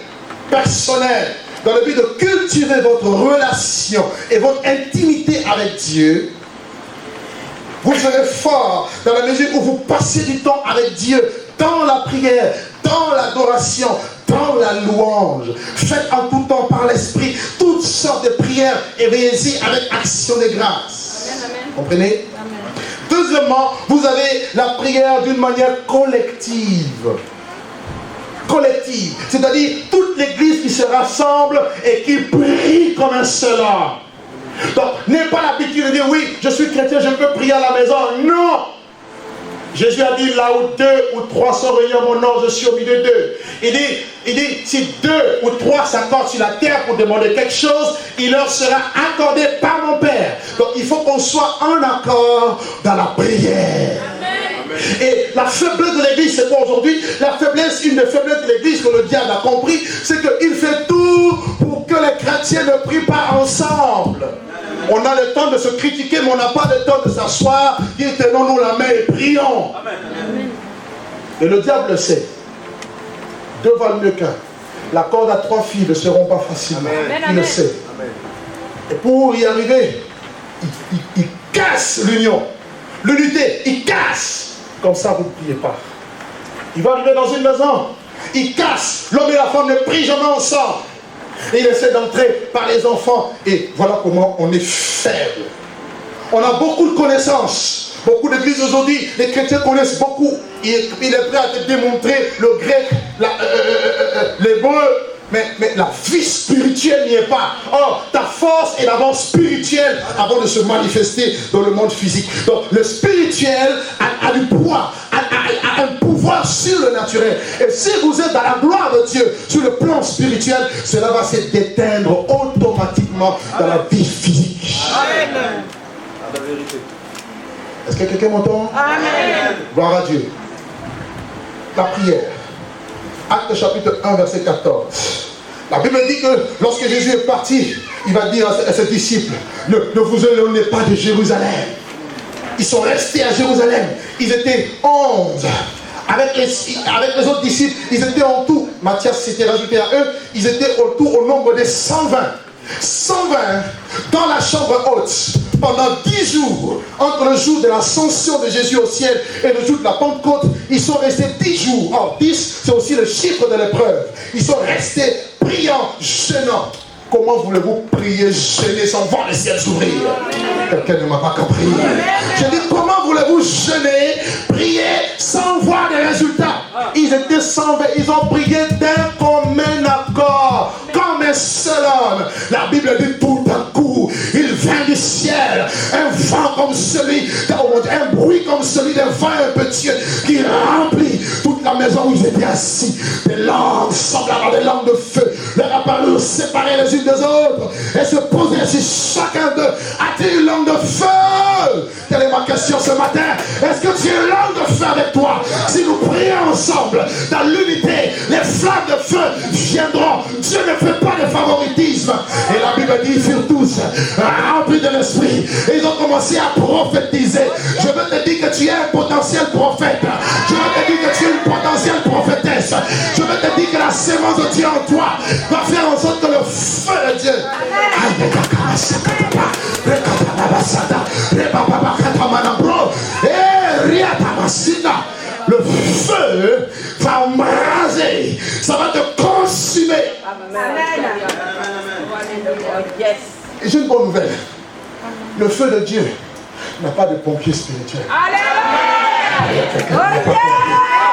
personnelle, dans le but de cultiver votre relation et votre intimité avec Dieu. Vous serez fort dans la mesure où vous passez du temps avec Dieu, dans la prière, dans l'adoration, dans la louange. Faites en tout temps par l'Esprit toutes sortes de prières et veillez-y avec action de grâce. Amen. Comprenez? Amen. Deuxièmement, vous avez la prière d'une manière collective. Collective, c'est-à-dire toute l'Église qui se rassemble et qui prie comme un seul homme. Donc, n'ayez pas l'habitude de dire oui, je suis chrétien, je peux prier à la maison. Non! Jésus a dit là où 2 ou 3 sont réunis en mon nom, je suis au milieu d'eux. Il dit, si 2 ou 3 s'accordent sur la terre pour demander quelque chose, il leur sera accordé par mon Père. Donc il faut qu'on soit en accord dans la prière. Amen. Et la faiblesse de l'Église, c'est quoi aujourd'hui? La faiblesse, une des faiblesses de l'Église que le diable a compris, c'est qu'il fait tout pour que les chrétiens ne prient pas ensemble. On a le temps de se critiquer, mais on n'a pas le temps de s'asseoir, dire tenons-nous la main et prions. Amen. Et le diable le sait. 2 valent mieux qu'un. La corde à 3 filles ne seront pas facilement. Amen. Il le sait. Amen. Et pour y arriver, il casse l'union. L'unité, il casse. Comme ça, vous ne priez pas. Il va arriver dans une maison, il casse. L'homme et la femme ne prient jamais ensemble. Et il essaie d'entrer par les enfants. Et voilà comment on est faible. On a beaucoup de connaissances. Beaucoup d'églises aujourd'hui, les chrétiens connaissent beaucoup. Il est prêt à te démontrer le grec, l'hébreu. Mais la vie spirituelle n'y est pas. Or, ta force est d'abord spirituelle avant de se manifester dans le monde physique. Donc, le spirituel a du poids, a un pouvoir sur le naturel. Et si vous êtes dans la gloire de Dieu, sur le plan spirituel, cela va se déteindre automatiquement dans la vie physique. Amen. La vérité. Est-ce que quelqu'un m'entend? Amen. Gloire à Dieu. La prière. Acte chapitre 1, verset 14. La Bible dit que lorsque Jésus est parti, il va dire à ses disciples, ne vous éloignez pas de Jérusalem. Ils sont restés à Jérusalem. Ils étaient 11. Avec les autres disciples, ils étaient en tout. Matthias s'était rajouté à eux. Ils étaient au nombre de 120. 120 dans la chambre haute pendant 10 jours, entre le jour de l'ascension de Jésus au ciel et le jour de la Pentecôte. Ils sont restés 10 jours. Or 10 c'est aussi le chiffre de l'épreuve. Ils sont restés priant, jeûnant. Comment voulez-vous prier, jeûner sans voir le ciel s'ouvrir? Quelqu'un ne m'a pas compris. Je dis, comment voulez-vous jeûner, prier sans voir des résultats? Ils étaient 120, ils ont prié d'un commun accord, comme un seul homme. La Bible dit tout à coup, il vint du ciel, un vent comme celui, un bruit comme celui d'un vent impétueux qui remplit toute la maison où ils étaient assis. Des langues semblables à des langues de feu leur apparurent séparées les unes des autres et se posaient sur chacun d'eux. As-tu une langue de feu? Telle est ma question ce matin. Est-ce que tu as une langue de feu avec toi? Si nous prions ensemble dans l'unité, les flammes de feu viendront. Dieu ne fait pas de favoritisme. Et la Bible dit, ils furent tous remplis de l'esprit. Et ils ont commencé à prophétiser. Je veux te dire que tu es un potentiel prophète. Je veux te dire que tu es une potentielle prophétesse. Je veux te dire que la sémence de Dieu en toi va faire en sorte que le feu de Dieu le feu va embraser, ça va te consumer. Et j'ai une bonne nouvelle. Le feu de Dieu n'a pas de pompier spirituel.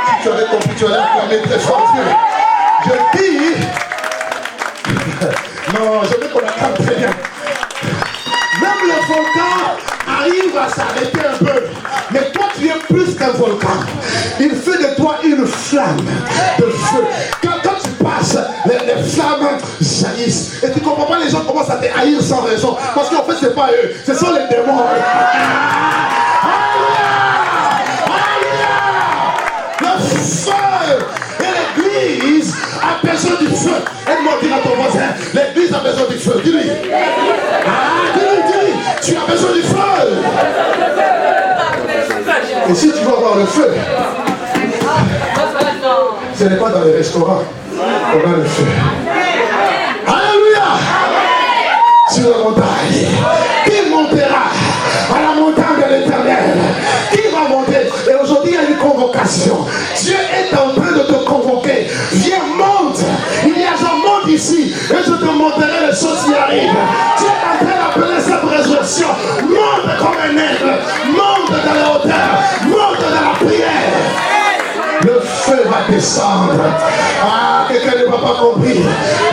Si tu avais compris, tu allais acclamer très fort Dieu. Je dis, non, je veux qu'on acclame très bien. Même le volcan arrive à s'arrêter un peu. Mais toi, tu es plus qu'un volcan. Il fait de toi une flamme de feu. Quand tu passes, les flammes jaillissent. Et tu ne comprends pas, les gens commencent à te haïr sans raison. Parce qu'en fait, ce n'est pas eux. Ce sont les démons. Le feu. Et l'église a besoin du feu. Aide-moi à dire à ton voisin, l'église a besoin du feu. Dis-lui. Dis-lui. Tu as besoin du feu. Et si tu veux avoir le feu, ce n'est pas dans les restaurants qu'on a le feu. Alléluia. Sur la montagne. Qui montera à la montagne de l'Éternel? Qui va monter? Et aujourd'hui, il y a une convocation. Dieu est en train de te convoquer. Viens, monte. Il y a un monde ici. Et je te montrerai les choses qui arrivent. Dieu est en train d'appeler cette résurrection. Monte comme un aigle. Monte dans la hauteur. Monte dans la prière. Le feu va descendre. Ah, quelqu'un ne m'a pas compris.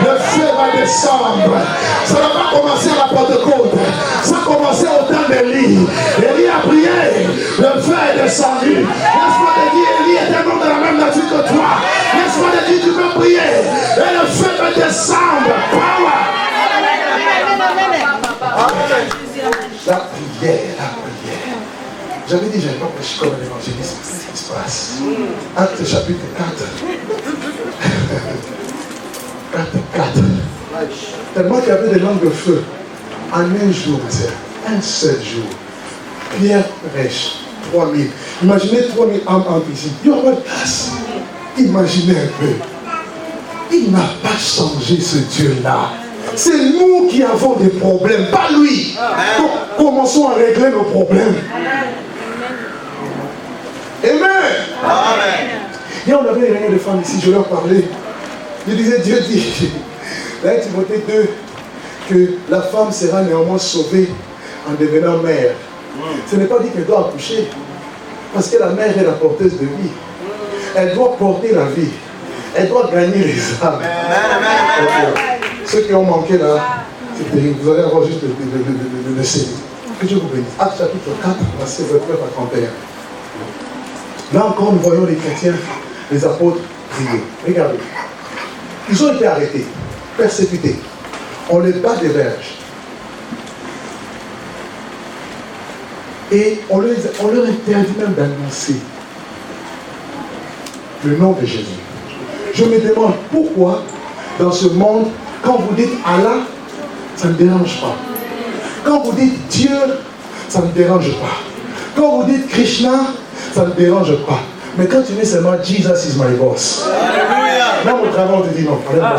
Le feu va descendre. Ça n'a pas commencé à la Pentecôte. Ça a commencé au temps d'Élie. Élie a prié. Le feu est descendu. Laisse-moi te dire, Élie est un homme de la même nature que toi. Laisse-moi te dire, tu peux prier. Et le feu va descendre. Power. La prière. J'avais dit, je n'avais pas prêché comme un évangéliste. C'est ce qui se passe. Acte chapitre 4. 4. Tellement qu'il y avait des langues de feu. En un jour, un seul jour. Pierre prêche. 3000. Imaginez 3000 âmes entre ici. Il n'y aura pas de place. Imaginez un peu. Il n'a pas changé ce Dieu-là. C'est nous qui avons des problèmes, pas lui. Donc commençons à régler nos problèmes. Amen. Amen. Hier, on avait une réunion de femmes ici, je leur parlais. Je disais, Dieu dit, dans Timothée 2, que la femme sera néanmoins sauvée en devenant mère. Ce n'est pas dit qu'elle doit accoucher. Parce que la mère est la porteuse de vie. Elle doit porter la vie. Elle doit gagner les âmes. Ceux qui ont manqué là, c'est terrible. Vous allez avoir juste le CV. Que Dieu vous bénisse. Acte chapitre 4, verset 29 à 31. Là encore, nous voyons les chrétiens, les apôtres prier. Regardez. Ils ont été arrêtés, persécutés. On les bat des verges. Et on leur interdit même d'annoncer le nom de Jésus. Je me demande pourquoi, dans ce monde, quand vous dites Allah, ça ne dérange pas. Quand vous dites Dieu, ça ne dérange pas. Quand vous dites Krishna, ça ne dérange pas. Mais quand tu dis seulement Jesus is my boss. Alléluia. Là, mon travail, on te dit non. Pourquoi?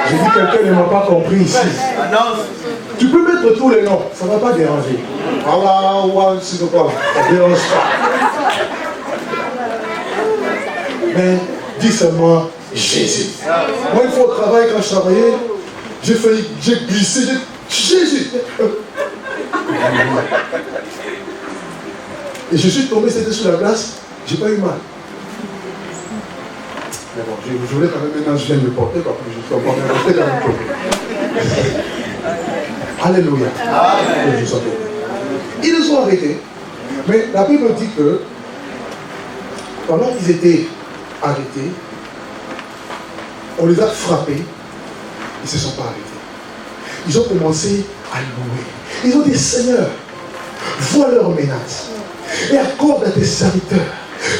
J'ai dit quelqu'un ne m'a pas compris ici. Tu peux mettre tous les noms, ça ne va pas déranger. Allah, c'est quoi? Ça ne dérange pas. Mais dis seulement Jésus. Moi, une fois au travail, quand je travaillais, j'ai glissé, Jésus. Et je suis tombé, c'était sur la glace, j'ai pas eu mal. Mais bon, je voulais quand même maintenant, je viens de me porter, parce que je suis encore resté dans le côté. Alléluia. Amen. Ils les ont arrêtés. Mais la Bible dit que pendant qu'ils étaient arrêtés, on les a frappés, ils ne se sont pas arrêtés. Ils ont commencé à louer. Ils ont dit, Seigneur, vois leurs menaces et accorde à tes serviteurs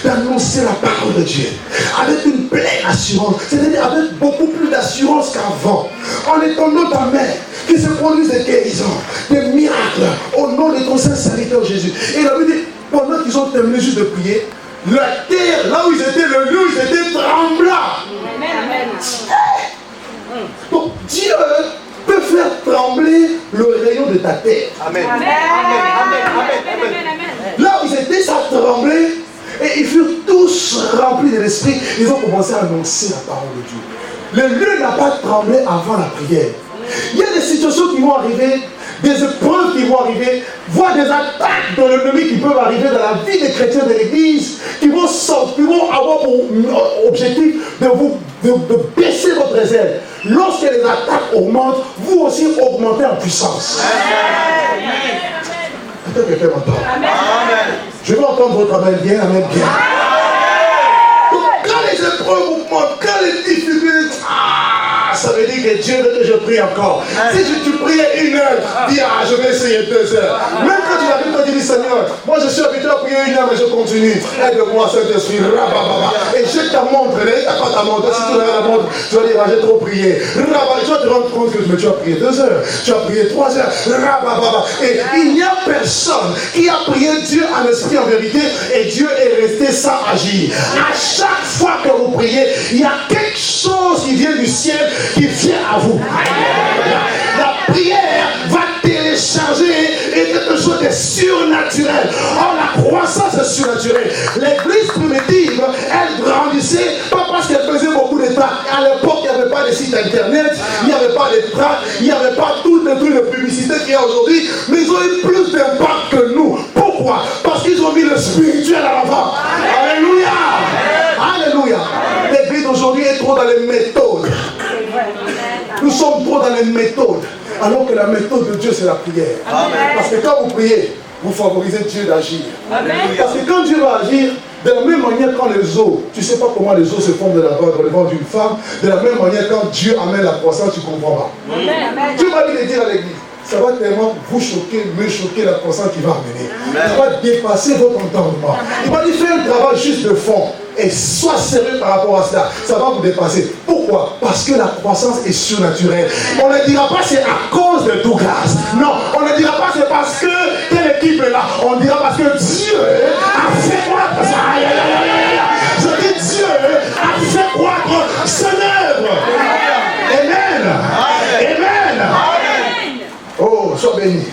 d'annoncer la parole de Dieu avec une pleine assurance, c'est-à-dire avec beaucoup plus d'assurance qu'avant, en étendant ta main, qu'il se produise des guérisons, des miracles au nom de ton saint serviteur Jésus. Et la Bible dit, pendant qu'ils ont terminé juste de prier, la terre, là où ils étaient, le lieu où ils étaient, trembla. Donc Dieu peut faire trembler le rayon de ta terre. Amen. Amen. Là où ils étaient, ça tremblait. Et ils furent tous remplis de l'esprit. Ils ont commencé à annoncer la parole de Dieu. Le lieu n'a pas tremblé avant la prière. Il y a des situations qui vont arriver, des épreuves qui vont arriver, voire des attaques de l'ennemi qui peuvent arriver dans la vie des chrétiens de l'église, qui vont avoir pour objectif de baisser votre zèle. Lorsque les attaques augmentent, vous aussi augmentez en puissance. Peut-être que quelqu'un m'entend. Je veux entendre votre amen bien, amen bien. Donc, quand les épreuves augmentent, quand les difficultés, ça veut dire que Dieu veut que je prie encore. Si tu priais 1 heure, dis, je vais essayer 2 heures. Même quand tu arrives, tu dis, Seigneur, moi je suis habitué à prier 1 heure, mais je continue. Aide-moi, Saint-Esprit. Et je te montre, pas ta montre. Si tu regardes la montre, tu vas dire, j'ai trop prié. Tu vas te rendre compte que tu as prié 2 heures, tu as prié 3 heures. Et il n'y a personne qui a prié Dieu en esprit, en vérité, et Dieu est resté sans agir. À chaque fois que vous priez, il y a quelque chose qui vient du ciel, qui vient à vous. La prière va télécharger quelque chose de surnaturel. Or, la croissance est surnaturelle. L'église primitive, elle grandissait, pas parce qu'elle faisait beaucoup de tracts. À l'époque, il n'y avait pas de site internet, il n'y avait pas de tracts, il n'y avait pas tout le truc de publicité qu'il y a aujourd'hui, mais ils ont eu plus d'impact que nous. Pourquoi? Parce qu'ils ont mis le spirituel à l'avant. Alléluia! Alléluia! L'église aujourd'hui est trop dans les méthodes. Nous sommes trop dans les méthodes, alors que la méthode de Dieu, c'est la prière. Amen. Parce que quand vous priez, vous favorisez Dieu d'agir. Parce que quand Dieu va agir, de la même manière quand les os, tu ne sais pas comment les os se forment dans le ventre d'une femme, de la même manière quand Dieu amène la croissance, tu ne comprends pas. Amen. Dieu va dire à l'église, ça va tellement vous choquer, me choquer la croissance qu'il va amener. Il va dépasser votre entendement. Il va lui faire un travail juste de fond. Et sois sérieux par rapport à cela. Ça va vous dépasser. Pourquoi? Parce que la croissance est surnaturelle. On ne dira pas c'est à cause de tout grâce. Non, on ne dira pas c'est parce que telle équipe est là. On dira parce que Dieu a fait croître. Je dis Dieu a fait croître son œuvre. Amen. Amen. Oh, sois béni.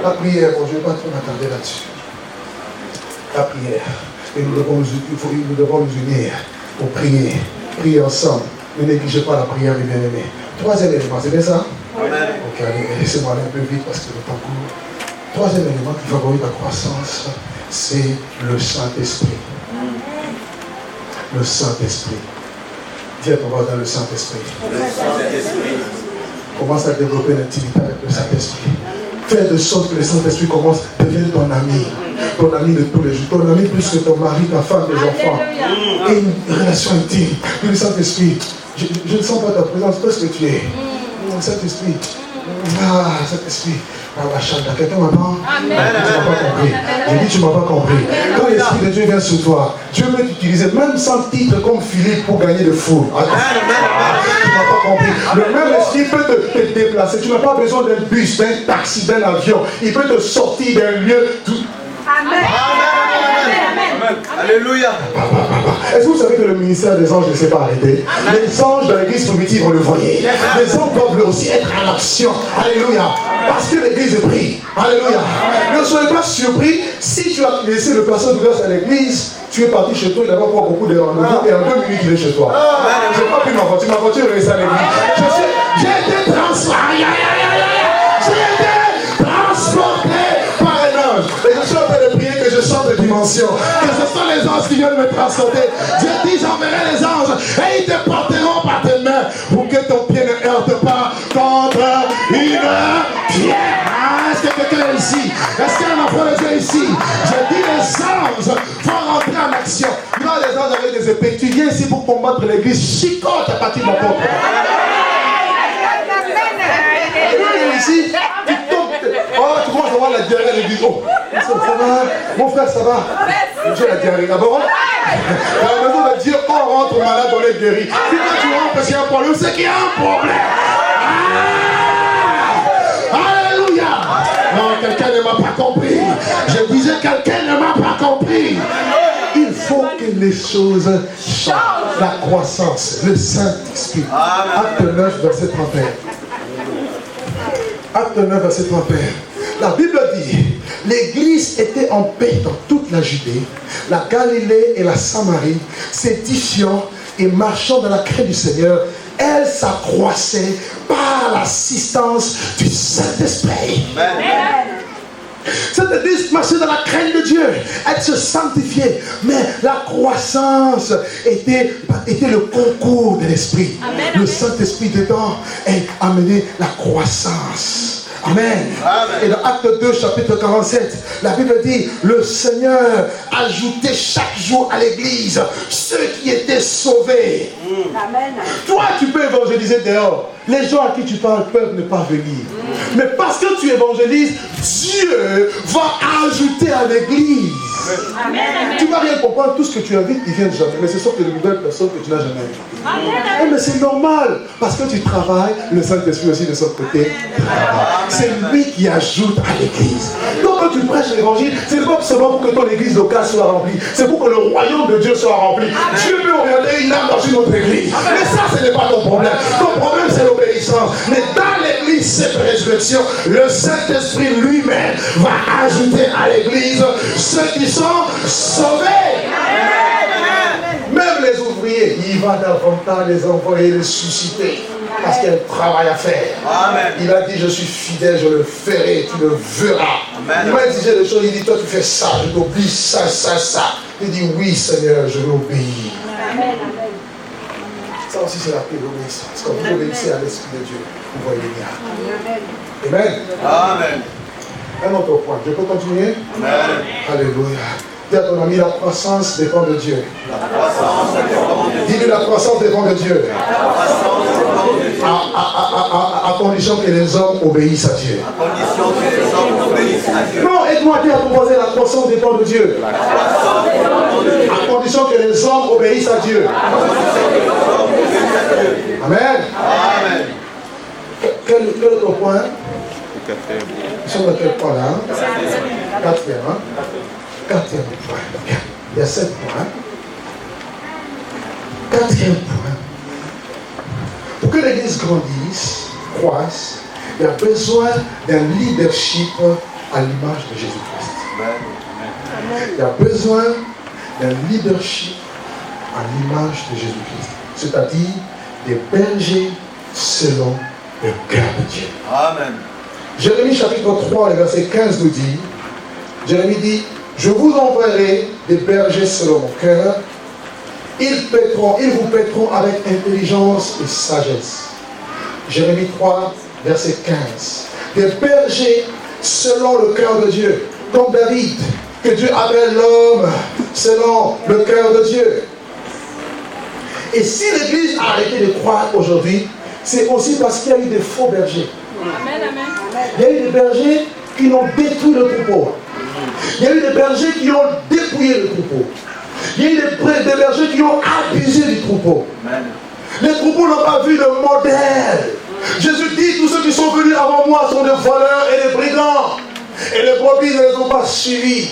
La prière, bon, je ne vais pas trop m'attarder là-dessus. La prière. Et nous devons nous unir pour prier. Prier ensemble. Ne négligez pas la prière, mes bien-aimés. 3e élément, c'est bien ça? Amen. Ok, allez. Laissez-moi aller un peu vite parce que le temps court. Troisième élément qui favorise la croissance, c'est le Saint-Esprit. Le Saint-Esprit. Dis à ton voisin le Saint-Esprit. Commence à développer l'intimité avec le Saint-Esprit. Fais de sorte que le Saint-Esprit devienne ton ami de tous les jours, ton ami plus que ton mari, ta femme, tes enfants. Et une relation intime. Puis le Saint-Esprit, je ne sens pas ta présence, où est-ce que tu es? Saint-Esprit. Ah, Saint-Esprit. Quelqu'un m'entend? Tu ne m'as pas compris. J'ai dit, tu ne m'as pas compris. Quand l'Esprit de Dieu vient sur toi, Dieu peut t'utiliser même sans titre comme Philippe pour gagner de foule. Tu ne m'as pas compris. Le même Esprit peut te déplacer. Tu n'as pas besoin d'un bus, d'un taxi, d'un avion. Il peut te sortir d'un lieu. Amen. Alléluia. Est-ce que vous savez que le ministère des anges ne s'est pas arrêté? Les anges de l'église primitive, on le voyait. Les anges doivent aussi être en action. Alléluia. Parce que l'église prie. Alléluia. Ne soyez pas surpris si tu as laissé le pasteur de grâce à l'église. Tu es parti chez toi, il n'a pas beaucoup de rendez-vous et en 2 minutes il est chez toi. Je n'ai pas pris ma voiture est restée à l'église. J'ai été transporté. J'ai été transporté par un ange. Et je suis en train de prier que je change de dimension. Que ce sont les anges qui viennent me transporter. Dieu dit, j'enverrai les anges et ils te porteront par tes mains pour que ton pied ne heurte pas contre une pierre. Est-ce que quelqu'un est ici? Est-ce qu'il y a un enfant de Dieu ici? Je dis les anges vont rentrer en action. Il y a des anges avec des épées. Tu viens ici pour combattre l'église. Chicote à partir de mon corps. Ici, tu tombes. Oh, tu commences à voir la diarrhée à l'église. Oh, ça va? Mon frère, ça va? J'ai la diarrhée d'abord. La maison va dire quand on rentre malade, on est guéri. Si toi tu rentres parce qu'il y a un problème, c'est qu'il y a un problème. Alléluia. Non, quelqu'un ne m'a pas compris. Je disais, quelqu'un ne m'a pas compris. Il faut que les choses changent. La croissance, le Saint-Esprit. Acte 9, verset 31. Acte 9, verset 31. La Bible dit, l'église était en paix dans toute la Judée, la Galilée et la Samarie, s'édifiant et marchant dans la crainte du Seigneur. Elle s'accroissait par l'assistance du Saint-Esprit. Cette église marchait dans la crainte de Dieu. Elle se sanctifiait. Mais la croissance était le concours de l'Esprit. Le Saint-Esprit dedans a amené la croissance. Amen. Et dans Acte 2, chapitre 47, la Bible dit, le Seigneur ajoutait chaque jour à l'église ceux qui étaient sauvés. Amen. Toi, tu peux évangéliser dehors. Les gens à qui tu parles peuvent ne pas venir. Mais parce que tu évangélises, Dieu va ajouter à l'église. Amen. Tu ne vas rien comprendre, tout ce que tu invites, ils viennent jamais. Mais ce sont de nouvelles personnes que tu n'as jamais invitées. Mais c'est normal, parce que tu travailles, le Saint-Esprit aussi de son côté travaille. C'est lui qui ajoute à l'église. Donc quand tu prêches l'évangile, c'est pas seulement pour que ton église locale soit remplie, c'est pour que le royaume de Dieu soit rempli. Dieu peut orienter une âme dans une autre église. Mais ça, ce n'est pas ton problème. Ton problème, c'est l'obéissance. Mais dans l'église, cette résurrection, le Saint-Esprit lui-même va ajouter à l'église ceux qui sont sauvés. Même les ouvriers, il va davantage les envoyer, les susciter. Parce qu'il y a un travail à faire. Amen. Il a dit, je suis fidèle, je le ferai, tu le verras. Amen. Il m'a exigé des choses, il dit, toi tu fais ça, je t'obéis, ça. Il dit, oui Seigneur, je vais obéir. Amen. Ça aussi c'est la paix de l'obéissance. Quand vous obéissez à l'Esprit de Dieu, vous voyez les miracles. Amen. Amen. Amen. Un autre point, je peux continuer? Amen. Alléluia. Dis à ton ami, la croissance dépend de Dieu. La croissance dépend de Dieu. Dis-lui, la croissance dépend de Dieu. À condition que les hommes obéissent à Dieu. À condition que les hommes obéissent à Dieu. Non, aide-moi à dire à ton voisin, la croissance dépend de Dieu. La croissance dépend de Dieu. À condition que les hommes obéissent à Dieu. Amen. Amen. Quel autre point? Nous sommes à quel point là? Quatrième. Quatrième point. Il y a 7 points. Quatrième point. Pour que l'église grandisse, croisse, il y a besoin d'un leadership à l'image de Jésus-Christ. Il y a besoin d'un leadership à l'image de Jésus-Christ. C'est-à-dire des bergers selon le cœur de Dieu. Amen. Jérémie chapitre 3, le verset 15 nous dit, Jérémie dit, je vous enverrai des bergers selon mon cœur, ils vous paîtront avec intelligence et sagesse. Jérémie 3, verset 15. Des bergers selon le cœur de Dieu, comme David, que Dieu appelle l'homme selon le cœur de Dieu. Et si l'Église a arrêté de croire aujourd'hui, c'est aussi parce qu'il y a eu des faux bergers. Amen, amen. Il y a eu des bergers qui ont détruit le troupeau. Il y a eu des bergers qui ont dépouillé le troupeau. Il y a eu des bergers qui ont abusé du troupeau. Les troupeaux n'ont pas vu le modèle. Jésus dit, tous ceux qui sont venus avant moi sont des voleurs et des brigands. Et les brebis ne les ont pas suivis.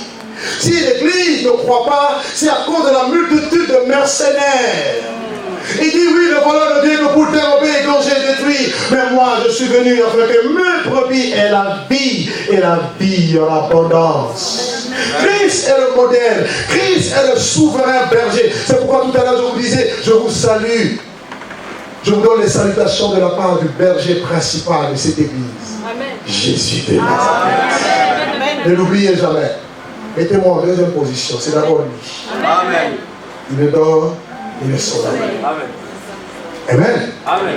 Si l'Église ne croit pas, c'est à cause de la multitude de mercenaires. Il dit, oui, le voleur ne vient que pour dérober et dont j'ai détruit. Mais moi, je suis venu afin que mes brebis aient la vie, et la vie en abondance. Christ est le modèle. Christ est le souverain berger. C'est pourquoi tout à l'heure, je vous disais, je vous salue. Je vous donne les salutations de la part du berger principal de cette église. Amen. Jésus de Nazareth. Ne l'oubliez jamais. Mettez-moi en deuxième position. C'est d'abord lui. Amen. Il me donne, il me sauve. Amen. Amen.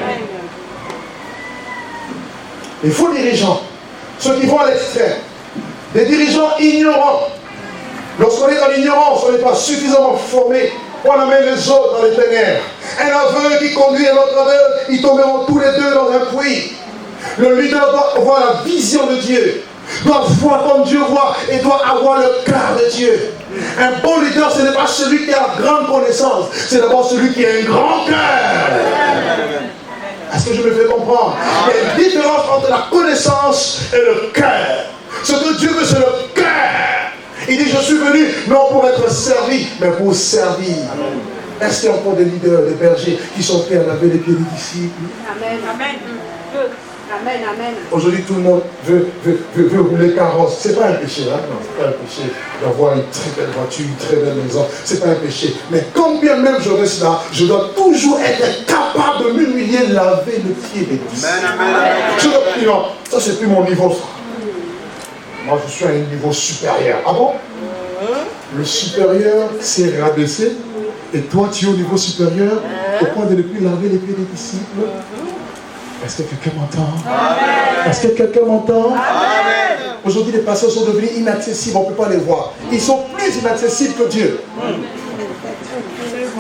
Les faux dirigeants, ceux qui vont à l'extrême, des dirigeants ignorants. Lorsqu'on est dans l'ignorance, on n'est pas suffisamment formé. On amène les autres dans les ténèbres. Un aveugle qui conduit un autre aveugle, ils tomberont tous les deux dans un puits. Le leader doit avoir la vision de Dieu, doit voir comme Dieu voit et doit avoir le cœur de Dieu. Un bon leader, ce n'est pas celui qui a la grande connaissance, c'est d'abord celui qui a un grand cœur. Est-ce que je me fais comprendre? Il y a une différence entre la connaissance et le cœur. Ce que Dieu veut, c'est le cœur. Il dit, je suis venu non pour être servi, mais pour servir. Est-ce qu'il y a encore des leaders, des bergers qui sont prêts à laver les pieds des disciples? Amen. Amen. Amen. Amen. Aujourd'hui, tout le monde veut rouler carrosse. Ce n'est pas un péché, hein? Non, ce n'est pas un péché d'avoir une très belle voiture, une très belle maison. Ce n'est pas un péché. Mais quand bien même je reste là, je dois toujours être capable de m'humilier, laver le pied des disciples. Je dois dire, non, ça c'est plus mon niveau. Moi, je suis à un niveau supérieur. Ah bon? Le supérieur s'est rabaissé. Et toi, tu es au niveau supérieur au point de ne plus laver les pieds des disciples. Est-ce que quelqu'un m'entend? Est-ce que quelqu'un m'entend? Aujourd'hui, les pasteurs sont devenus inaccessibles. On ne peut pas les voir. Ils sont plus inaccessibles que Dieu.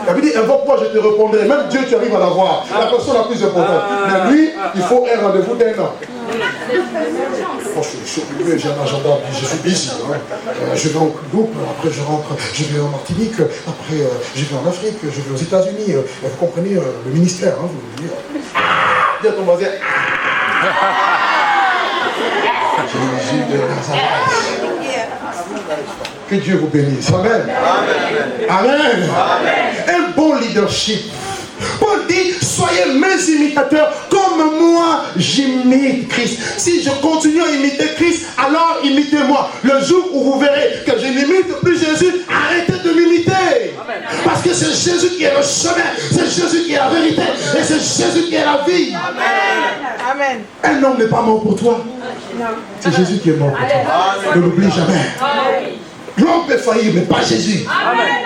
Il avait dit, invoque-moi, je te répondrai. Même Dieu, tu arrives à la voir. La personne la plus importante. Mais lui, il faut un rendez-vous d'1 an. Moi, je suis occupé, j'ai un agenda, je suis busy. Hein. Je vais en groupe, après je rentre, je vais en Martinique, après je vais en Afrique, je vais aux États-Unis. Vous comprenez, le ministère, hein, vous voulez dire. Dis à ton voisin. Jésus de Nazareth. Que Dieu vous bénisse. Amen. Amen. Un bon leadership. Paul dit, soyez mes imitateurs comme moi j'imite Christ. Si je continue à imiter Christ, alors imitez-moi. Le jour où vous verrez que je n'imite plus Jésus, arrêtez de m'imiter. Parce que c'est Jésus qui est le chemin, c'est Jésus qui est la vérité, et c'est Jésus qui est la vie. Amen. Un homme n'est pas mort pour toi. C'est Jésus qui est mort pour toi. Ne l'oublie jamais. L'homme peut faillir, mais pas Jésus. Amen.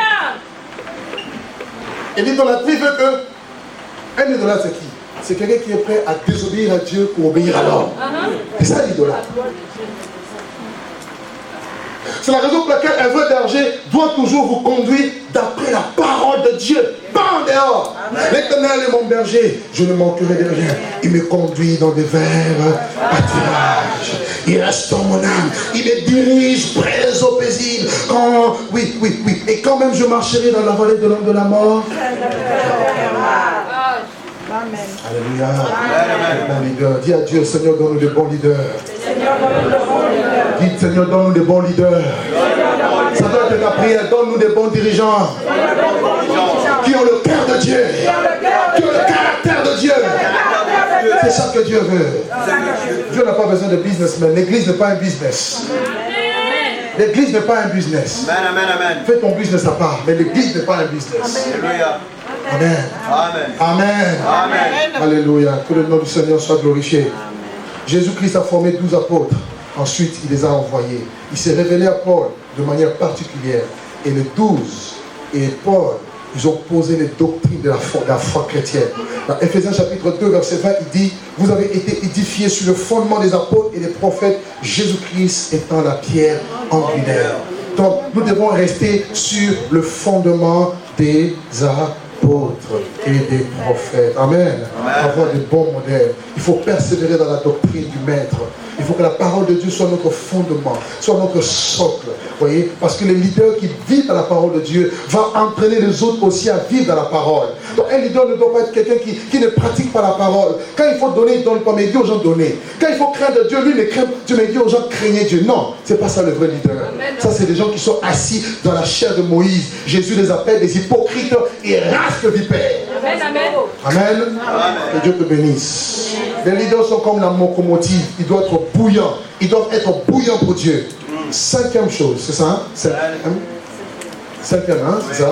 Et l'idolâtrie veut que un idolâtre, c'est qui? C'est quelqu'un qui est prêt à désobéir à Dieu pour obéir à l'homme. C'est ça l'idolâtre. C'est la raison pour laquelle un vrai berger doit toujours vous conduire d'après la parole de Dieu. Pas en dehors. L'Éternel est mon berger, je ne manquerai de rien. Il me conduit dans des verts pâturages. Il restaure mon âme. Il me dirige près des eaux paisibles. Oui. Et quand même je marcherai dans la vallée de l'ombre de la mort. Amen. Alléluia. Bon leader. Dis à Dieu, Seigneur, donne-nous des bons leaders. Dis, Seigneur, donne-nous des bons leaders. Ça doit être ta prière. Donne-nous des bons dirigeants qui ont le cœur de Dieu, qui ont le caractère de Dieu. C'est ça que Dieu veut. Dieu n'a pas besoin de businessmen. L'église n'est pas un business. L'église n'est pas un business. Fais ton business à part, mais l'église n'est pas un business. Amen. Amen. Alléluia. Que le nom du Seigneur soit glorifié. Jésus-Christ a formé 12 apôtres. Ensuite, il les a envoyés. Il s'est révélé à Paul de manière particulière. Et les 12 et Paul, ils ont posé les doctrines de la foi chrétienne. Dans Ephésiens chapitre 2, verset 20, il dit, vous avez été édifiés sur le fondement des apôtres et des prophètes, Jésus-Christ étant la pierre angulaire. Donc, nous devons rester sur le fondement des apôtres et des prophètes. Amen. Avoir de bons modèles. Il faut persévérer dans la doctrine du Maître. Il faut que la parole de Dieu soit notre fondement, soit notre socle. Voyez, parce que les leaders qui vivent dans la parole de Dieu vont entraîner les autres aussi à vivre dans la parole. Donc un leader ne doit pas être quelqu'un qui ne pratique pas la parole. Quand il faut donner, il ne donne pas, mais il dit aux gens donner. Quand il faut craindre Dieu, lui ne craint Dieu, mais il dit aux gens craignez Dieu. Non, ce n'est pas ça le vrai leader. Ça, c'est des gens qui sont assis dans la chair de Moïse. Jésus les appelle des hypocrites et race de vipères. Amen, amen. Amen. Que Dieu te bénisse. Les leaders sont comme la locomotive. Ils doivent être bouillants. Ils doivent être bouillants pour Dieu. Cinquième chose, c'est ça? Cinquième, hein? C'est ça?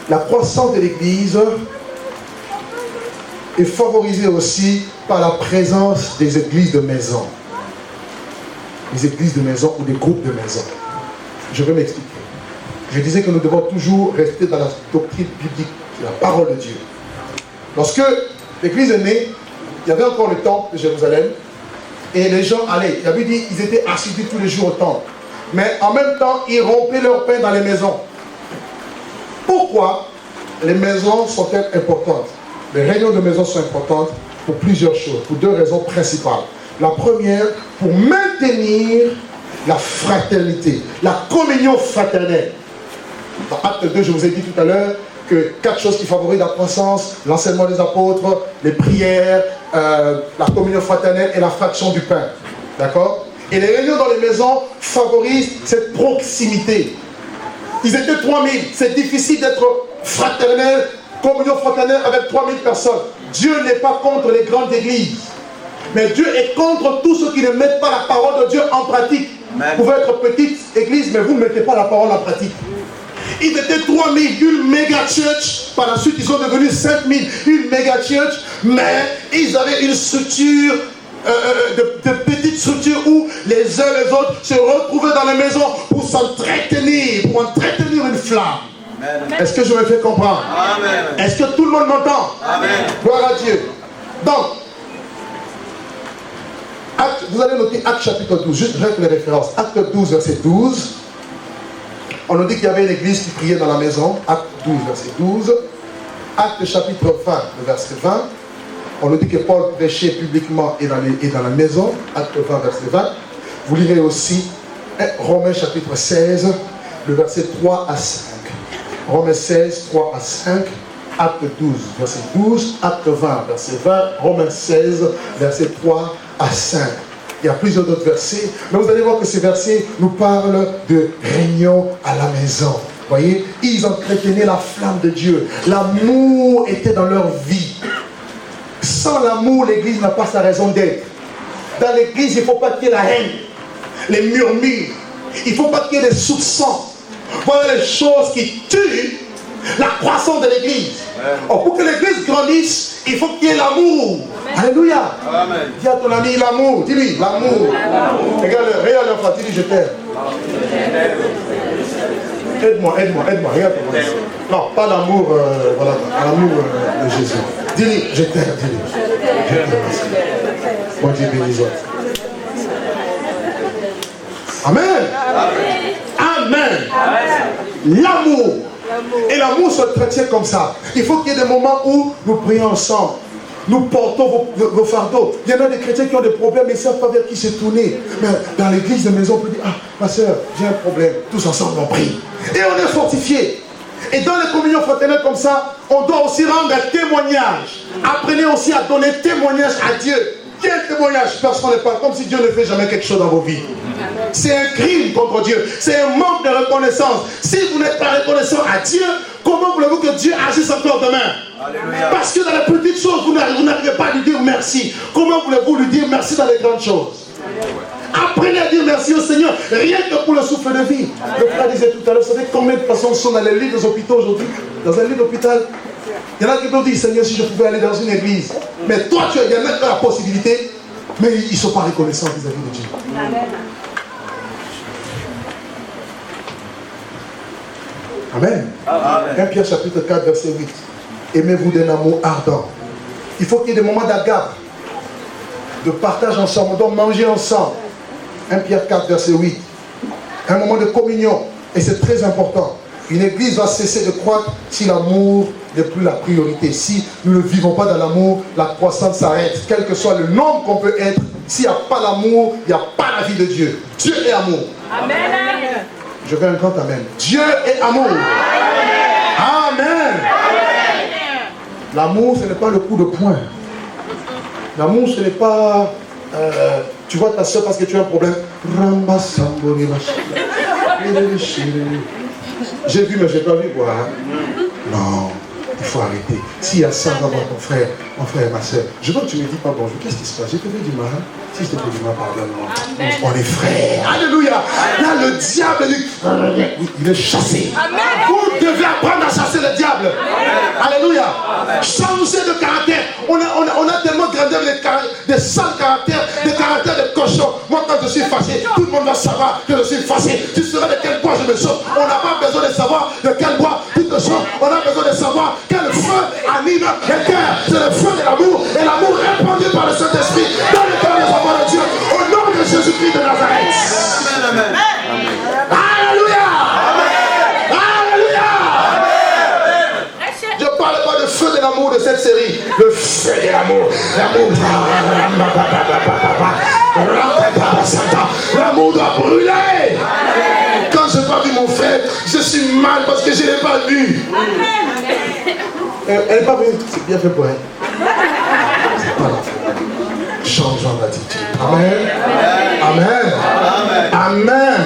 La croissance de l'Église est favorisée aussi par la présence des églises de maison. Les églises de maison ou des groupes de maison. Je vais m'expliquer. Je disais que nous devons toujours rester dans la doctrine biblique, la parole de Dieu. Lorsque l'Église est née, il y avait encore le temple de Jérusalem, et les gens allaient. La Bible dit qu'ils étaient assidus tous les jours au temple. Mais en même temps, ils rompaient leur pain dans les maisons. Pourquoi les maisons sont-elles importantes? Les réunions de maison sont importantes pour plusieurs choses, pour deux raisons principales. La première, pour maintenir la fraternité, la communion fraternelle. Dans Acte 2, je vous ai dit tout à l'heure que 4 choses qui favorisent la croissance, l'enseignement des apôtres, les prières, la communion fraternelle et la fraction du pain. D'accord? Et les réunions dans les maisons favorisent cette proximité. Ils étaient 3000. C'est difficile d'être fraternel, communion fraternelle avec 3000 personnes. Dieu n'est pas contre les grandes églises. Mais Dieu est contre tous ceux qui ne mettent pas la parole de Dieu en pratique. Amen. Vous pouvez être petite église, mais vous ne mettez pas la parole en pratique. Ils étaient 3000, une méga church. Par la suite, ils sont devenus 5000, une méga church. Mais ils avaient une structure, de petites structures où les uns et les autres se retrouvaient dans les maisons pour s'entretenir, pour entretenir une flamme. Est-ce que je me fais comprendre? Est-ce que tout le monde m'entend? Gloire à Dieu. Donc, vous allez noter Acte chapitre 12, juste avec les références. Acte 12, verset 12. On nous dit qu'il y avait une église qui priait dans la maison. Acte 12, verset 12. Acte chapitre 20, le verset 20. On nous dit que Paul prêchait publiquement et dans la maison. Acte 20, verset 20. Vous lirez aussi Romains chapitre 16, le verset 3 à 5. Romains 16, 3 à 5. Acte 12, verset 12. Acte 20, verset 20. Romains 16, verset 3 à 5. Il y a plusieurs autres versets, mais vous allez voir que ces versets nous parlent de réunion à la maison. Vous voyez, ils entretenaient la flamme de Dieu. L'amour était dans leur vie. Sans l'amour, l'église n'a pas sa raison d'être. Dans l'église, il ne faut pas qu'il y ait la haine, les murmures. Il ne faut pas qu'il y ait des soupçons. Voilà les choses qui tuent la croissance de l'église. Oh, pour que l'église grandisse, il faut qu'il y ait l'amour. Alléluia. Amen. Dis à ton ami l'amour. Dis-lui l'amour. Regarde l'enfant, dis-lui je t'aime. Aide-moi. Regarde-moi. Non, pas l'amour, voilà, l'amour de Jésus. Dis-lui je t'aime. Dis-lui. Je t'aime. Bon Dieu bénis. Amen. Amen. L'amour. Et l'amour s'entretient comme ça. Il faut qu'il y ait des moments où nous prions ensemble. Nous portons vos fardeaux. Il y en a des chrétiens qui ont des problèmes et ils ne savent pas vers qui se tourner. Mais dans l'église de maison, on peut dire, ah, ma soeur, j'ai un problème. Tous ensemble, on prie. Et on est fortifiés. Et dans les communions fraternelles comme ça, on doit aussi rendre un témoignage. Apprenez aussi à donner témoignage à Dieu. Quel témoignage? Personne ne parle comme si Dieu ne fait jamais quelque chose dans vos vies. C'est un crime contre Dieu. C'est un manque de reconnaissance. Si vous n'êtes pas reconnaissant à Dieu, comment voulez-vous que Dieu agisse encore demain? Alléluia. Parce que dans les petites choses, vous n'arrivez pas à lui dire merci. Comment voulez-vous lui dire merci dans les grandes choses? Apprenez à dire merci au Seigneur, rien que pour le souffle de vie. Le frère disait tout à l'heure, vous savez combien de personnes sont dans les lits des hôpitaux aujourd'hui? Dans un lit d'hôpital, Il y en a qui peuvent dire, Seigneur, si je pouvais aller dans une église. Mais toi, il y en a qui ont la possibilité, mais ils ne sont pas reconnaissants vis-à-vis de Dieu. Amen. Amen. 1 Pierre chapitre 4, verset 8. Aimez-vous d'un amour ardent. Il faut qu'il y ait des moments d'agape, de partage ensemble, on doit manger ensemble. 1 Pierre 4, verset 8. Un moment de communion. Et c'est très important. Une église va cesser de croître si l'amour n'est plus la priorité. Si nous ne vivons pas dans l'amour, la croissance s'arrête. Quel que soit le nombre qu'on peut être, s'il n'y a pas l'amour, il n'y a pas la vie de Dieu. Dieu est amour. Amen. Je veux un grand amen. Dieu est amour. Amen. L'amour, ce n'est pas le coup de poing. L'amour, ce n'est pas... tu vois ta soeur parce que tu as un problème. J'ai vu, mais je n'ai pas vu quoi. Non, il faut arrêter. S'il y a ça dans ton frère, mon frère et ma soeur, je veux que tu ne me dis pas bonjour. Qu'est-ce qui se passe? Je te fais du mal. Si je te fais du mal, pardonne-moi. On est frères. Alléluia. Là, le diable, il est chassé. Vous devez apprendre à chasser le diable. Alléluia. Changer de caractère. On a tellement grandi avec des sales caractères, des caractères de cochons. Moi, quand je suis fâché, tout le monde va savoir que je suis fâché. Tu sauras de quel bois je me chauffe. On n'a pas besoin de savoir de quel bois tu te chauffes. On a besoin de savoir quel feu anime le cœur. C'est le feu de l'amour. Et l'amour répandu par le Saint-Esprit dans le cœur des enfants de Dieu. Au nom de Jésus-Christ de Nazareth. Amen. Alléluia. Alléluia. Je ne parle pas de feu de l'amour de cette série. Le feu de l'amour. L'amour doit brûler. Quand je n'ai pas vu mon frère, je suis mal parce que je ne l'ai pas vu. Elle n'est pas venue. C'est bien fait pour elle. C'est pas la foi. Changeons d'attitude. Amen. Amen. Amen.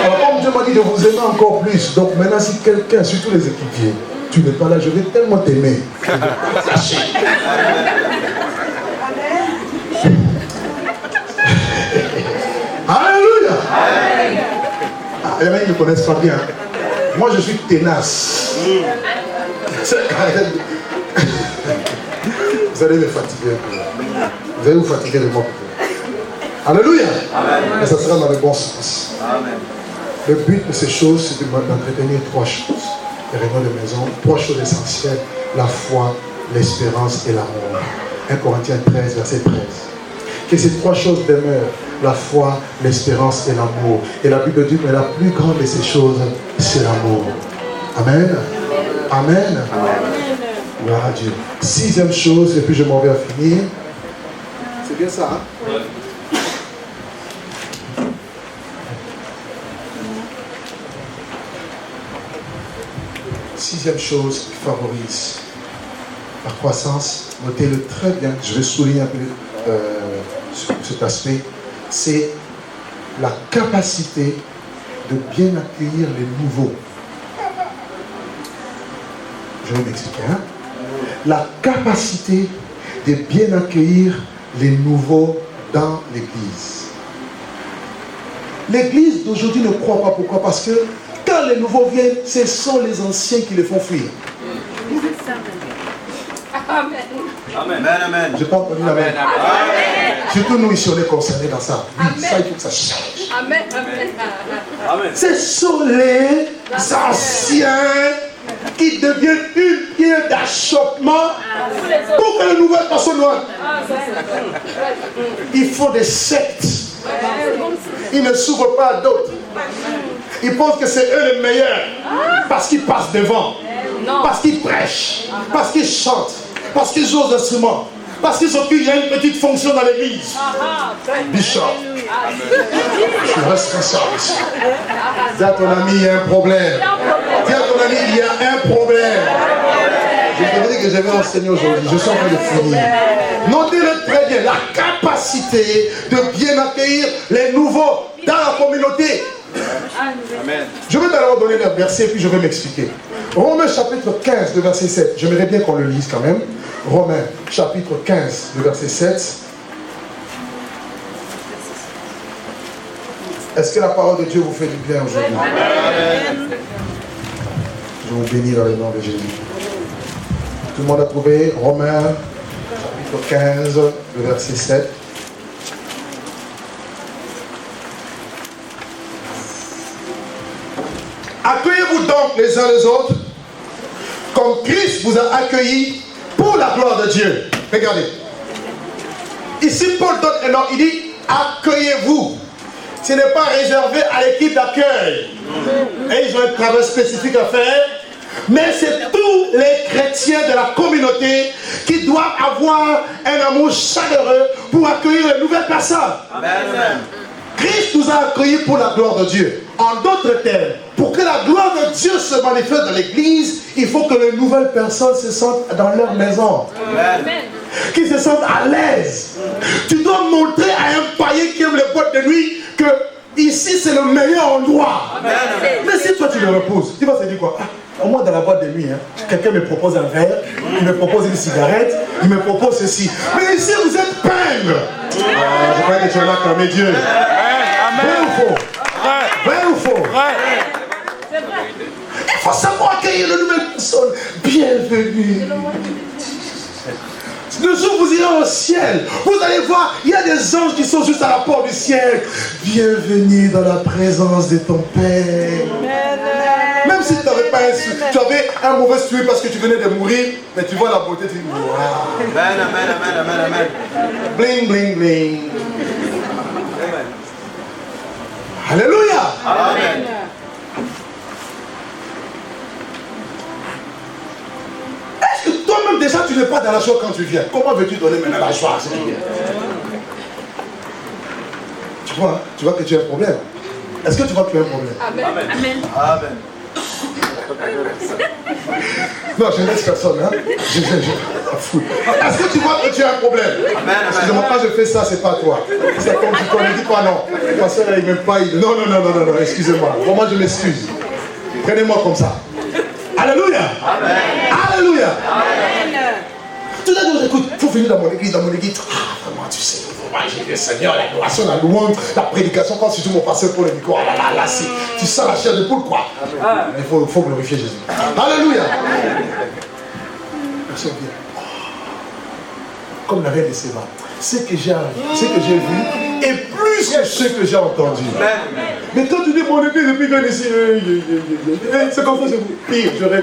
Alors, comme Dieu m'a dit de vous aimer encore plus, donc maintenant, si quelqu'un, surtout les équipiers, tu n'es pas là, je vais tellement t'aimer. Alléluia. Il y en a qui ne me connaissent pas bien. Moi, je suis tenace. Vous allez me fatiguer un peu. Vous allez vous fatiguer de moi. Alléluia. Mais ça sera dans le bon sens. Amen. Le but de ces choses, c'est d'entretenir trois choses. Les réunions de maison, trois choses essentielles. La foi, l'espérance et l'amour. 1 Corinthiens 13, verset 13. Que ces trois choses demeurent. La foi, l'espérance et l'amour. Et la Bible dit que la plus grande de ces choses, c'est l'amour. Amen. Amen. Gloire à Dieu. Sixième chose, et puis je m'en vais à finir. C'est bien ça, hein? Ouais. Sixième chose qui favorise la croissance, notez-le très bien, je vais souligner un peu cet aspect, c'est la capacité de bien accueillir les nouveaux. Je vais m'expliquer. Hein? La capacité de bien accueillir les nouveaux dans l'Église. L'Église d'aujourd'hui ne croit pas. Pourquoi? Parce que quand les nouveaux viennent, ce sont les anciens qui les font fuir. Amen. Amen. Amen. Je n'ai pas entendu l'amen. Surtout nous ici, on est concernés dans ça. Oui, amen. Ça, il faut que ça change. Amen. Amen. Ce sont les anciens qui deviennent une pierre d'achoppement pour que les nouvelles personnes noirs. Ils font des sectes. Ils ne s'ouvrent pas à d'autres. Ils pensent que c'est eux les meilleurs parce qu'ils passent devant, parce qu'ils prêchent, parce qu'ils chantent, parce qu'ils jouent aux instruments, parce qu'ils occupent une petite fonction dans l'église. Bishop, je suis responsable ici. Dis à ton ami, il y a un problème. Dis à ton ami, il y a un problème. Je te dis que je vais enseigner aujourd'hui. Je suis en train de finir. Notez-le très bien, la capacité de bien accueillir les nouveaux dans la communauté. Amen. Je vais d'abord donner le verset, puis je vais m'expliquer. Romains chapitre 15, le verset 7. J'aimerais bien qu'on le lise quand même. Romains chapitre 15, le verset 7. Est-ce que la parole de Dieu vous fait du bien aujourd'hui? Amen. Je vous bénis dans le nom de Jésus. Tout le monde a trouvé Romains, chapitre 15, le verset 7. Accueillez-vous donc les uns les autres, comme Christ vous a accueillis pour la gloire de Dieu. Regardez. Ici, Paul donne un ordre, il dit accueillez-vous. Ce n'est pas réservé à l'équipe d'accueil. Et ils ont un travail spécifique à faire. Mais c'est tous les chrétiens de la communauté qui doivent avoir un amour chaleureux pour accueillir les nouvelles personnes. Amen. Christ nous a accueillis pour la gloire de Dieu. En d'autres termes, pour que la gloire de Dieu se manifeste dans l'église, il faut que les nouvelles personnes se sentent dans leur maison. Amen. Qu'ils se sentent à l'aise. Tu dois montrer à un païen qui aime les boîtes de nuit que ici c'est le meilleur endroit. Amen. Mais si toi tu le reposes, tu vas te dire quoi? Au moins dans la boîte de nuit, quelqu'un me propose un verre, il me propose une cigarette, il me propose ceci. Mais ici vous êtes pingre. Je crois que tu es là comme Dieu. Vrai ou faux? Vrai ou faux? Il faut savoir accueillir de nouvelles personnes. Bienvenue. Le jour où vous irez au ciel, vous allez voir, il y a des anges qui sont juste à la porte du ciel. Bienvenue dans la présence de ton Père. Même si tu avais un mauvais souhait parce que tu venais de mourir, mais tu vois la beauté, tu dis waouh. Amen, amen, amen, amen, amen. Bling, bling, bling. Alléluia. Amen. Est-ce que toi-même déjà tu n'es pas dans la joie quand tu viens? Comment veux-tu donner maintenant la joie à ceux qui viennent? Tu vois que tu as un problème. Est-ce que tu vois que tu as un problème? Amen. Amen. Amen. Non, je ne laisse personne. Hein? Est-ce que tu vois que tu as un problème? Excusez-moi, quand je fais ça, c'est pas toi. C'est comme tu ne dis pas non. Le pasteur, il ne m'aime pas. Non, excusez-moi. Vraiment, je m'excuse. Prenez-moi comme ça. Alléluia. Amen. Alléluia. Amen. Tout à l'heure, écoute, il faut venir dans mon église. Ah, vraiment, tu sais, j'ai le Seigneur, l'adoration, la louange, la prédication. Quand surtout mon pasteur pour le micro, là, tu sens la chair de poule, quoi. Il faut glorifier Jésus. Alléluia. Comme la reine de Séba, ce que j'ai vu est plus que ce que j'ai entendu. Mais quand tu dis mon église depuis que ici, c'est comme ça, c'est pire, je réveille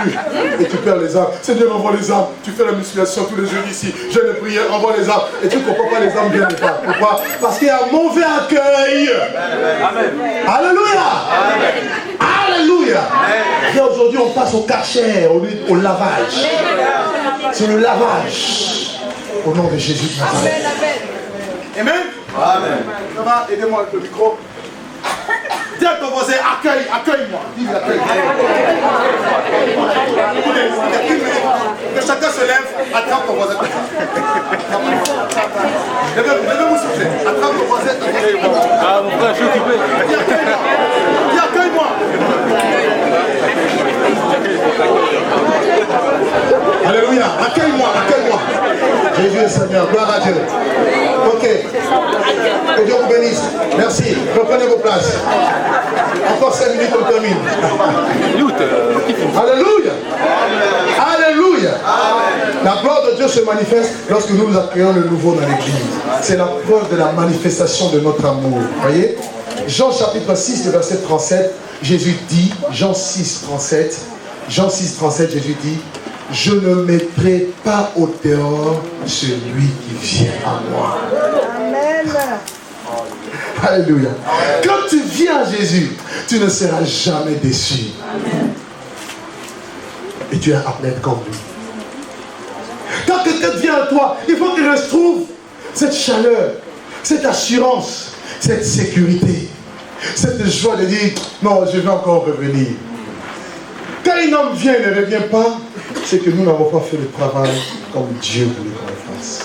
plus. Et tu perds les âmes. Seigneur, envoie les âmes. Tu fais la musculation tous les jeudis ici. Je ne prie, envoie les âmes. Et tu ne comprends pas les âmes viennent pas. Pourquoi? Parce qu'il y a un mauvais accueil. Amen. Alléluia. Amen. Alléluia. Et aujourd'hui, on passe au cachet, au lavage. C'est le lavage. Au nom de Jésus. Amen. Amen. Amen. Ça va, aidez-moi avec le micro. Dis à ton voisin, accueille-moi. Dis, accueille-moi. Que chacun se lève, attrape ton voisin. Levez-vous souffler. Attrape ton voisin. Ah, mon frère, je suis occupé. Dis, accueille-moi. Dis, accueille-moi. Alléluia. Accueille-moi. Jésus est Seigneur. Gloire à Dieu. Ok. Que Dieu vous bénisse. Merci. Reprenez vos places. Encore 5 minutes, on termine. Alléluia. Alléluia. La gloire de Dieu se manifeste lorsque nous accueillons le nouveau dans l'église. C'est la preuve de la manifestation de notre amour. Voyez? Jean chapitre 6, le verset 37, Jésus dit, Jean 6, 37, Jésus dit, je ne mettrai pas au dehors celui qui vient à moi. Amen. Alléluia. Quand tu viens à Jésus, tu ne seras jamais déçu. Et tu es appelé comme lui. Quand quelqu'un vient à toi, il faut qu'il retrouve cette chaleur, cette assurance, cette sécurité, cette joie de dire, non, je vais encore revenir. Quand un homme vient et ne revient pas, c'est que nous n'avons pas fait le travail comme Dieu voulait qu'on le fasse.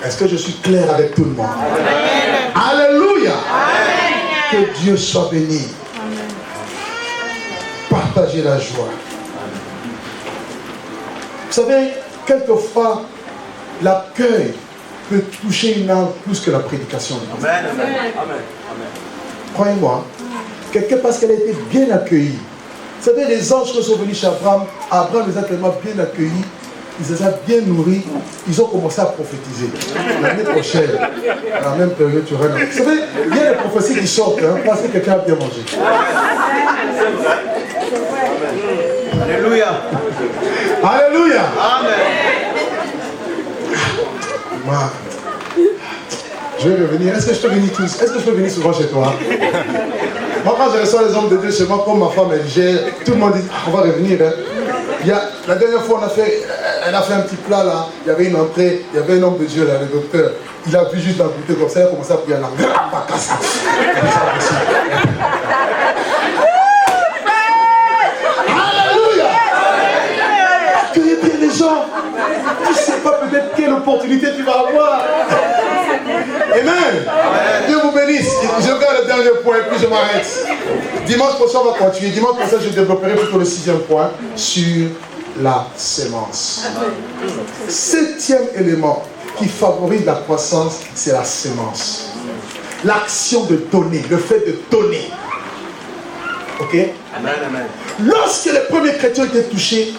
Est-ce que je suis clair avec tout le monde? Amen. Alléluia. Amen. Que Dieu soit béni. Amen. Partagez la joie. Vous savez, quelquefois, l'accueil peut toucher une âme plus que la prédication. Amen. Amen. Amen. Croyez-moi, quelqu'un parce qu'elle a été bien accueillie, Vous savez, les anges qui sont venus chez Abraham, Abraham les a tellement bien accueillis, ils les ont bien nourris, ils ont commencé à prophétiser. L'année prochaine, à la même période, tu auras... Vous savez, il y a des prophéties qui sortent, hein, parce que quelqu'un a bien mangé. Alléluia. Alléluia. Amen. Moi, je vais revenir. Est-ce que je peux venir tous? Est-ce que je peux venir souvent chez toi? Moi, quand je reçois les hommes de Dieu chez moi, comme ma femme, elle gère, tout le monde dit, on va revenir. Hein. La dernière fois, elle a fait un petit plat là, il y avait une entrée, il y avait un homme de Dieu là, le docteur. Il a vu juste la goûter comme ça, il a commencé à prier à la Alléluia! Accueillez bien les gens. Tu ne sais pas peut-être quelle opportunité tu vas avoir. Amen. Dieu vous bénisse. Je vais le dernier point et puis je m'arrête. Dimanche prochain, on va continuer. Dimanche prochain, je développerai plutôt le 6e point sur la sémence. 7e élément qui favorise la croissance, c'est la sémence. L'action de donner, le fait de donner. Ok? Amen, amen. Lorsque les premiers chrétiens étaient touchés,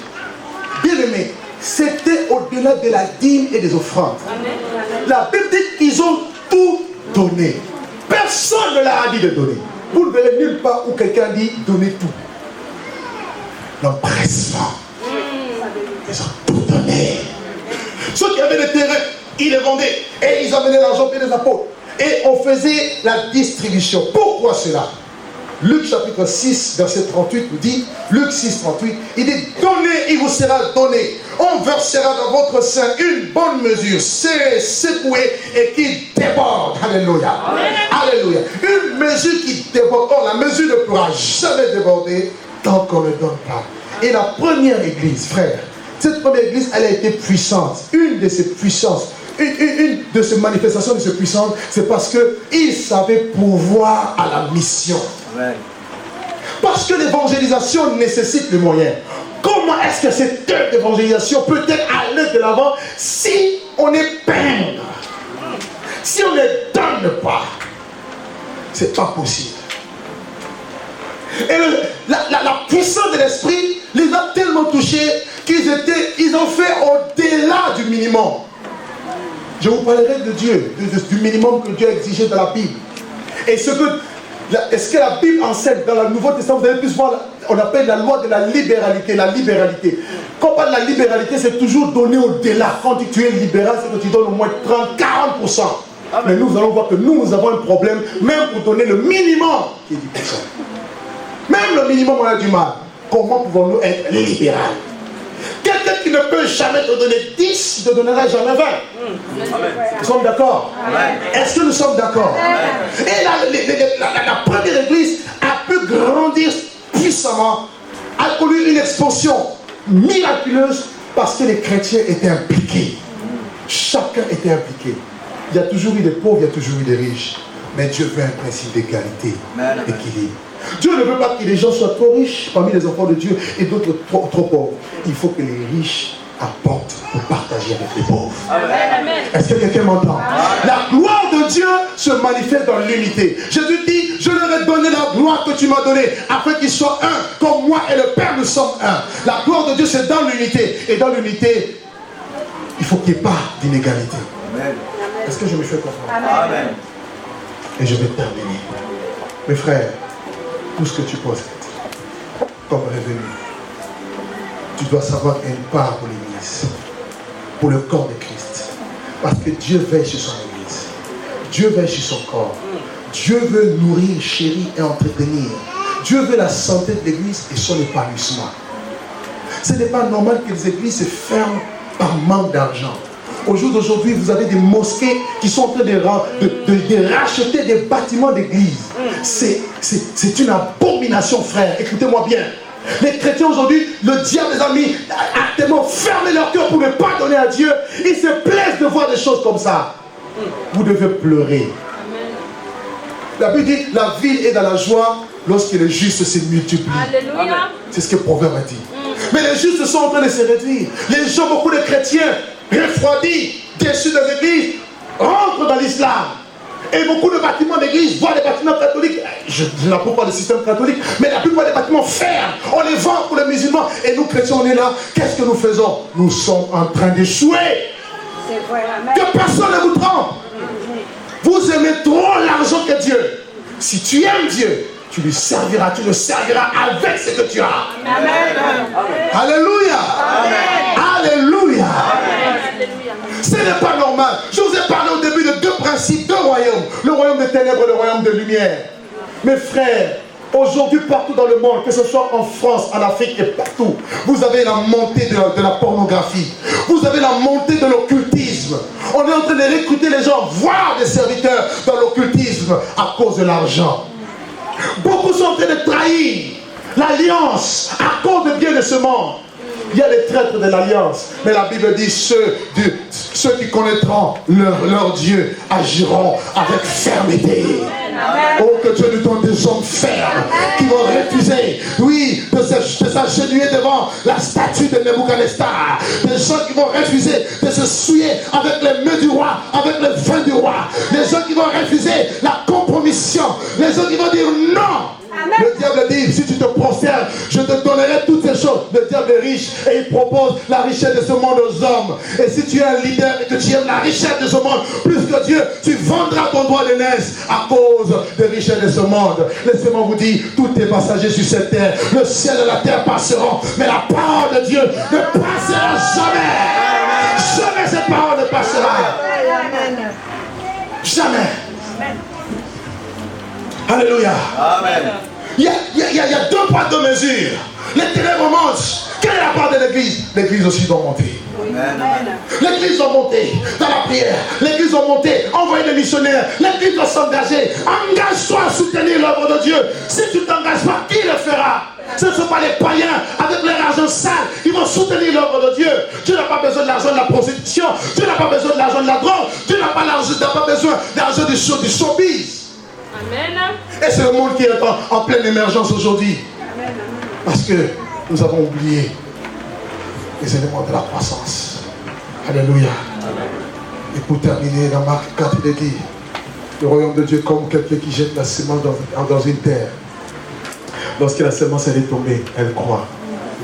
bien aimés, c'était au-delà de la dîme et des offrandes. La Bible dit qu'ils ont tout donné. Personne ne leur a dit de donner. Vous ne verrez nulle part où quelqu'un dit donner tout. L'empressement. Ils ont tout donné. Ceux qui avaient des terrains, ils les vendaient. Et ils amenaient l'argent auprès des apôtres. Et on faisait la distribution. Pourquoi cela? Luc chapitre 6, verset 38 nous dit, Luc 6, 38, il dit, donnez, il vous sera donné. On versera dans votre sein une bonne mesure, serrée, secouée et qui déborde. Alléluia. Amen. Alléluia. Une mesure qui déborde. Or, la mesure ne pourra jamais déborder tant qu'on ne donne pas. Et la première église, frère, cette première église, elle a été puissante. Une de ses puissances, une de ces manifestations de ces puissances, c'est parce qu'ils savaient pourvoir à la mission. Amen. Parce que l'évangélisation nécessite les moyens. Comment est-ce que cette œuvre d'évangélisation peut être aller de l'avant si on est peindre? Si on ne donne pas, c'est pas possible. Et la puissance de l'esprit les a tellement touchés qu'ils ont fait au-delà du minimum. Je vous parlerai de Dieu, du minimum que Dieu a exigé dans la Bible. Et ce que la Bible enseigne dans le Nouveau Testament, vous allez plus voir, on appelle la loi de la libéralité. La libéralité. Quand on parle de la libéralité, c'est toujours donner au-delà. Quand tu es libéral, c'est que tu donnes au moins 30-40%. Mais nous allons voir que nous avons un problème, même pour donner le minimum qui est 10%. Même le minimum, on a du mal. Comment pouvons-nous être libéral? Quelqu'un qui ne peut jamais te donner 10, ne te donnera jamais 20. Nous sommes d'accord? Est-ce que nous sommes d'accord? Et la première église a pu grandir puissamment, a connu une expansion miraculeuse parce que les chrétiens étaient impliqués. Chacun était impliqué. Il y a toujours eu des pauvres, il y a toujours eu des riches. Mais Dieu veut un principe d'égalité, d'équilibre. Dieu ne veut pas que les gens soient trop riches parmi les enfants de Dieu et d'autres trop pauvres. Il faut que les riches apportent pour partager avec les pauvres. Est-ce que quelqu'un m'entend? La gloire de Dieu se manifeste dans l'unité. Jésus dit, je leur ai donné la gloire que tu m'as donnée afin qu'ils soient un, comme moi et le Père nous sommes un. La gloire de Dieu c'est dans l'unité. Et dans l'unité, il faut qu'il n'y ait pas d'inégalité. Est-ce que je me fais comprendre? Amen. Et je vais terminer. Mes frères, tout ce que tu possèdes comme revenu, tu dois savoir qu'il y a une part pour l'Église, pour le corps de Christ. Parce que Dieu veille sur son Église. Dieu veille sur son corps. Dieu veut nourrir, chérir et entretenir. Dieu veut la santé de l'Église et son épanouissement. Ce n'est pas normal que les églises se ferment par manque d'argent. Au jour d'aujourd'hui, vous avez des mosquées qui sont en train de racheter des bâtiments d'église. C'est une abomination, frère. Écoutez-moi bien. Les chrétiens aujourd'hui, le diable les a mis à tellement fermer leur cœur pour ne pas donner à Dieu. Ils se plaisent de voir des choses comme ça. Vous devez pleurer. La Bible dit, la ville est dans la joie lorsque les justes se multiplient. Alléluia. C'est ce que Proverbe a dit. Mais les justes sont en train de se réduire. Les gens, beaucoup de chrétiens, refroidis, déçus des églises, rentrent dans l'islam. Et beaucoup de bâtiments d'église voient les bâtiments catholiques. Je n'approuve pas le système catholique, mais la plupart des bâtiments ferment. On les musulmans et nous chrétiens, on est là. Qu'est-ce que nous faisons? Nous sommes en train d'échouer. C'est vrai, amen. Que personne ne vous trompe. Vous aimez trop l'argent que Dieu. Si tu aimes Dieu, tu lui serviras, tu le serviras avec ce que tu as. Amen. Alléluia. Alléluia. Ce n'est pas normal. Je vous ai parlé au début de deux principes, deux royaumes. Le royaume des ténèbres et le royaume de lumière. Mes frères, aujourd'hui partout dans le monde, que ce soit en France, en Afrique et partout, vous avez la montée de la pornographie. Vous avez la montée de l'occultisme. On est en train de recruter les gens, voire des serviteurs dans l'occultisme à cause de l'argent. Beaucoup sont en train de trahir l'alliance à cause de bien de ce monde. Il y a les traîtres de l'alliance, mais la Bible dit ceux qui connaîtront leur Dieu agiront avec fermeté. Oh, que Dieu nous donne des hommes fermes qui vont refuser, oui, de s'agenouiller devant la statue de Nebuchadnezzar. Des gens qui vont refuser de se souiller avec les mains du roi, avec le vin du roi. Des gens qui vont refuser la compromission. Les gens qui vont dire non. Le diable dit, si tu te prosternes, je te donnerai toutes ces choses. Le diable est riche et il propose la richesse de ce monde aux hommes. Et si tu es un leader et que tu aimes la richesse de ce monde plus que Dieu, tu vendras ton droit de naissance à cause des richesses de ce monde. Laissez-moi vous dire, tout est passager sur cette terre. Le ciel et la terre passeront, mais la parole de Dieu ne passera jamais. Jamais cette parole ne passera. Jamais. Alléluia. Amen. Il y a deux poids, deux mesures. Les ténèbres montent. Quelle est la part de l'église? L'église aussi doit monter. L'église doit monter dans la prière. L'église doit monter, envoyer des missionnaires. L'église doit s'engager. Engage-toi à soutenir l'œuvre de Dieu. Si tu ne t'engages pas, qui le fera? Ce ne sont pas les païens avec leur argent sale qui vont soutenir l'œuvre de Dieu. Dieu n'a pas besoin de l'argent de la prostitution. Dieu n'a pas besoin de l'argent de la drogue. Dieu n'a pas besoin de l'argent du showbiz. Amen. Et c'est le monde qui est en pleine émergence aujourd'hui. Parce que nous avons oublié les éléments de la croissance. Alléluia. Et pour terminer, dans Marc 4, il est dit, le royaume de Dieu est comme quelqu'un qui jette la semence dans une terre. Lorsque la semence elle est tombée, elle croît.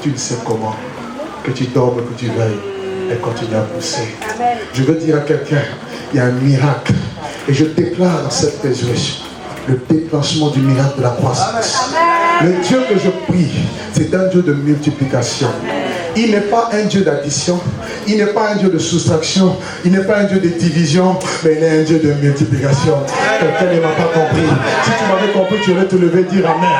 Tu ne sais comment. Que tu dormes, que tu veilles, elle continue à pousser. Je veux dire à quelqu'un, il y a un miracle. Et je déclare dans cette résurrection le déclenchement du miracle de la croissance. Le Dieu que je prie, c'est un Dieu de multiplication. Il n'est pas un Dieu d'addition, il n'est pas un Dieu de soustraction, il n'est pas un Dieu de division, mais il est un Dieu de multiplication. Quelqu'un ne m'a pas compris. Si tu m'avais compris, tu aurais te lever et dire Amen.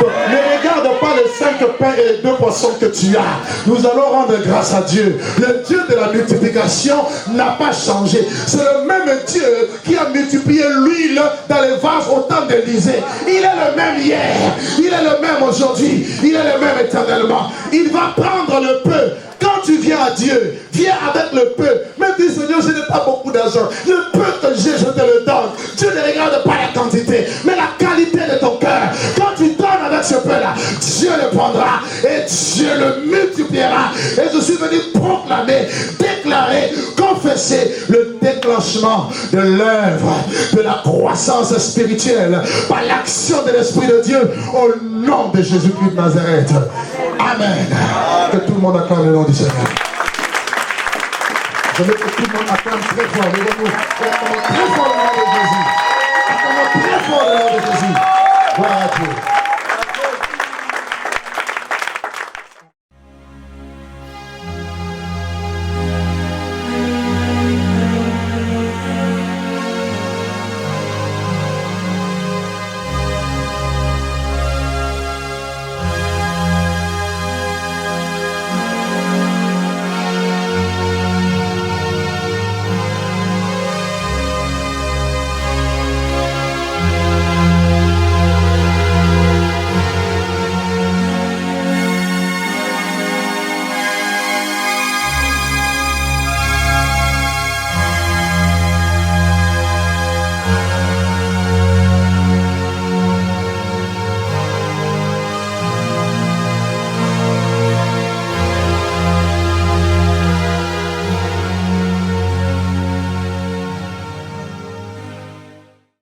Donc, ne regarde pas les 5 pains et les 2 poissons que tu as. Nous allons rendre grâce à Dieu. Le Dieu de la multiplication n'a pas changé. C'est le même Dieu qui a multiplié l'huile dans les vases au temps d'Élisée. Il est le même hier, il est le même aujourd'hui, il est le même éternellement. Il va prendre le peu. Quand tu viens à Dieu, viens avec le peu. Même dis Seigneur, je n'ai pas beaucoup d'argent. Le peu que j'ai, je te le donne. Dieu ne regarde pas la quantité, mais la qualité de ton cœur. Quand tu donnes avec ce peu-là, Dieu le prendra et Dieu le multipliera. Et je suis venu proclamer, déclarer, confesser le déclenchement de l'œuvre de la croissance spirituelle par l'action de l'Esprit de Dieu au nom de Jésus-Christ de Nazareth. Amen. Que tout le monde acclame le nom du Seigneur. Je veux que tout le monde acclame très fort. Levez-vous. Acclamons très fort le nom de Jésus. Acclamons très fort le nom de Jésus. Gloire à Dieu.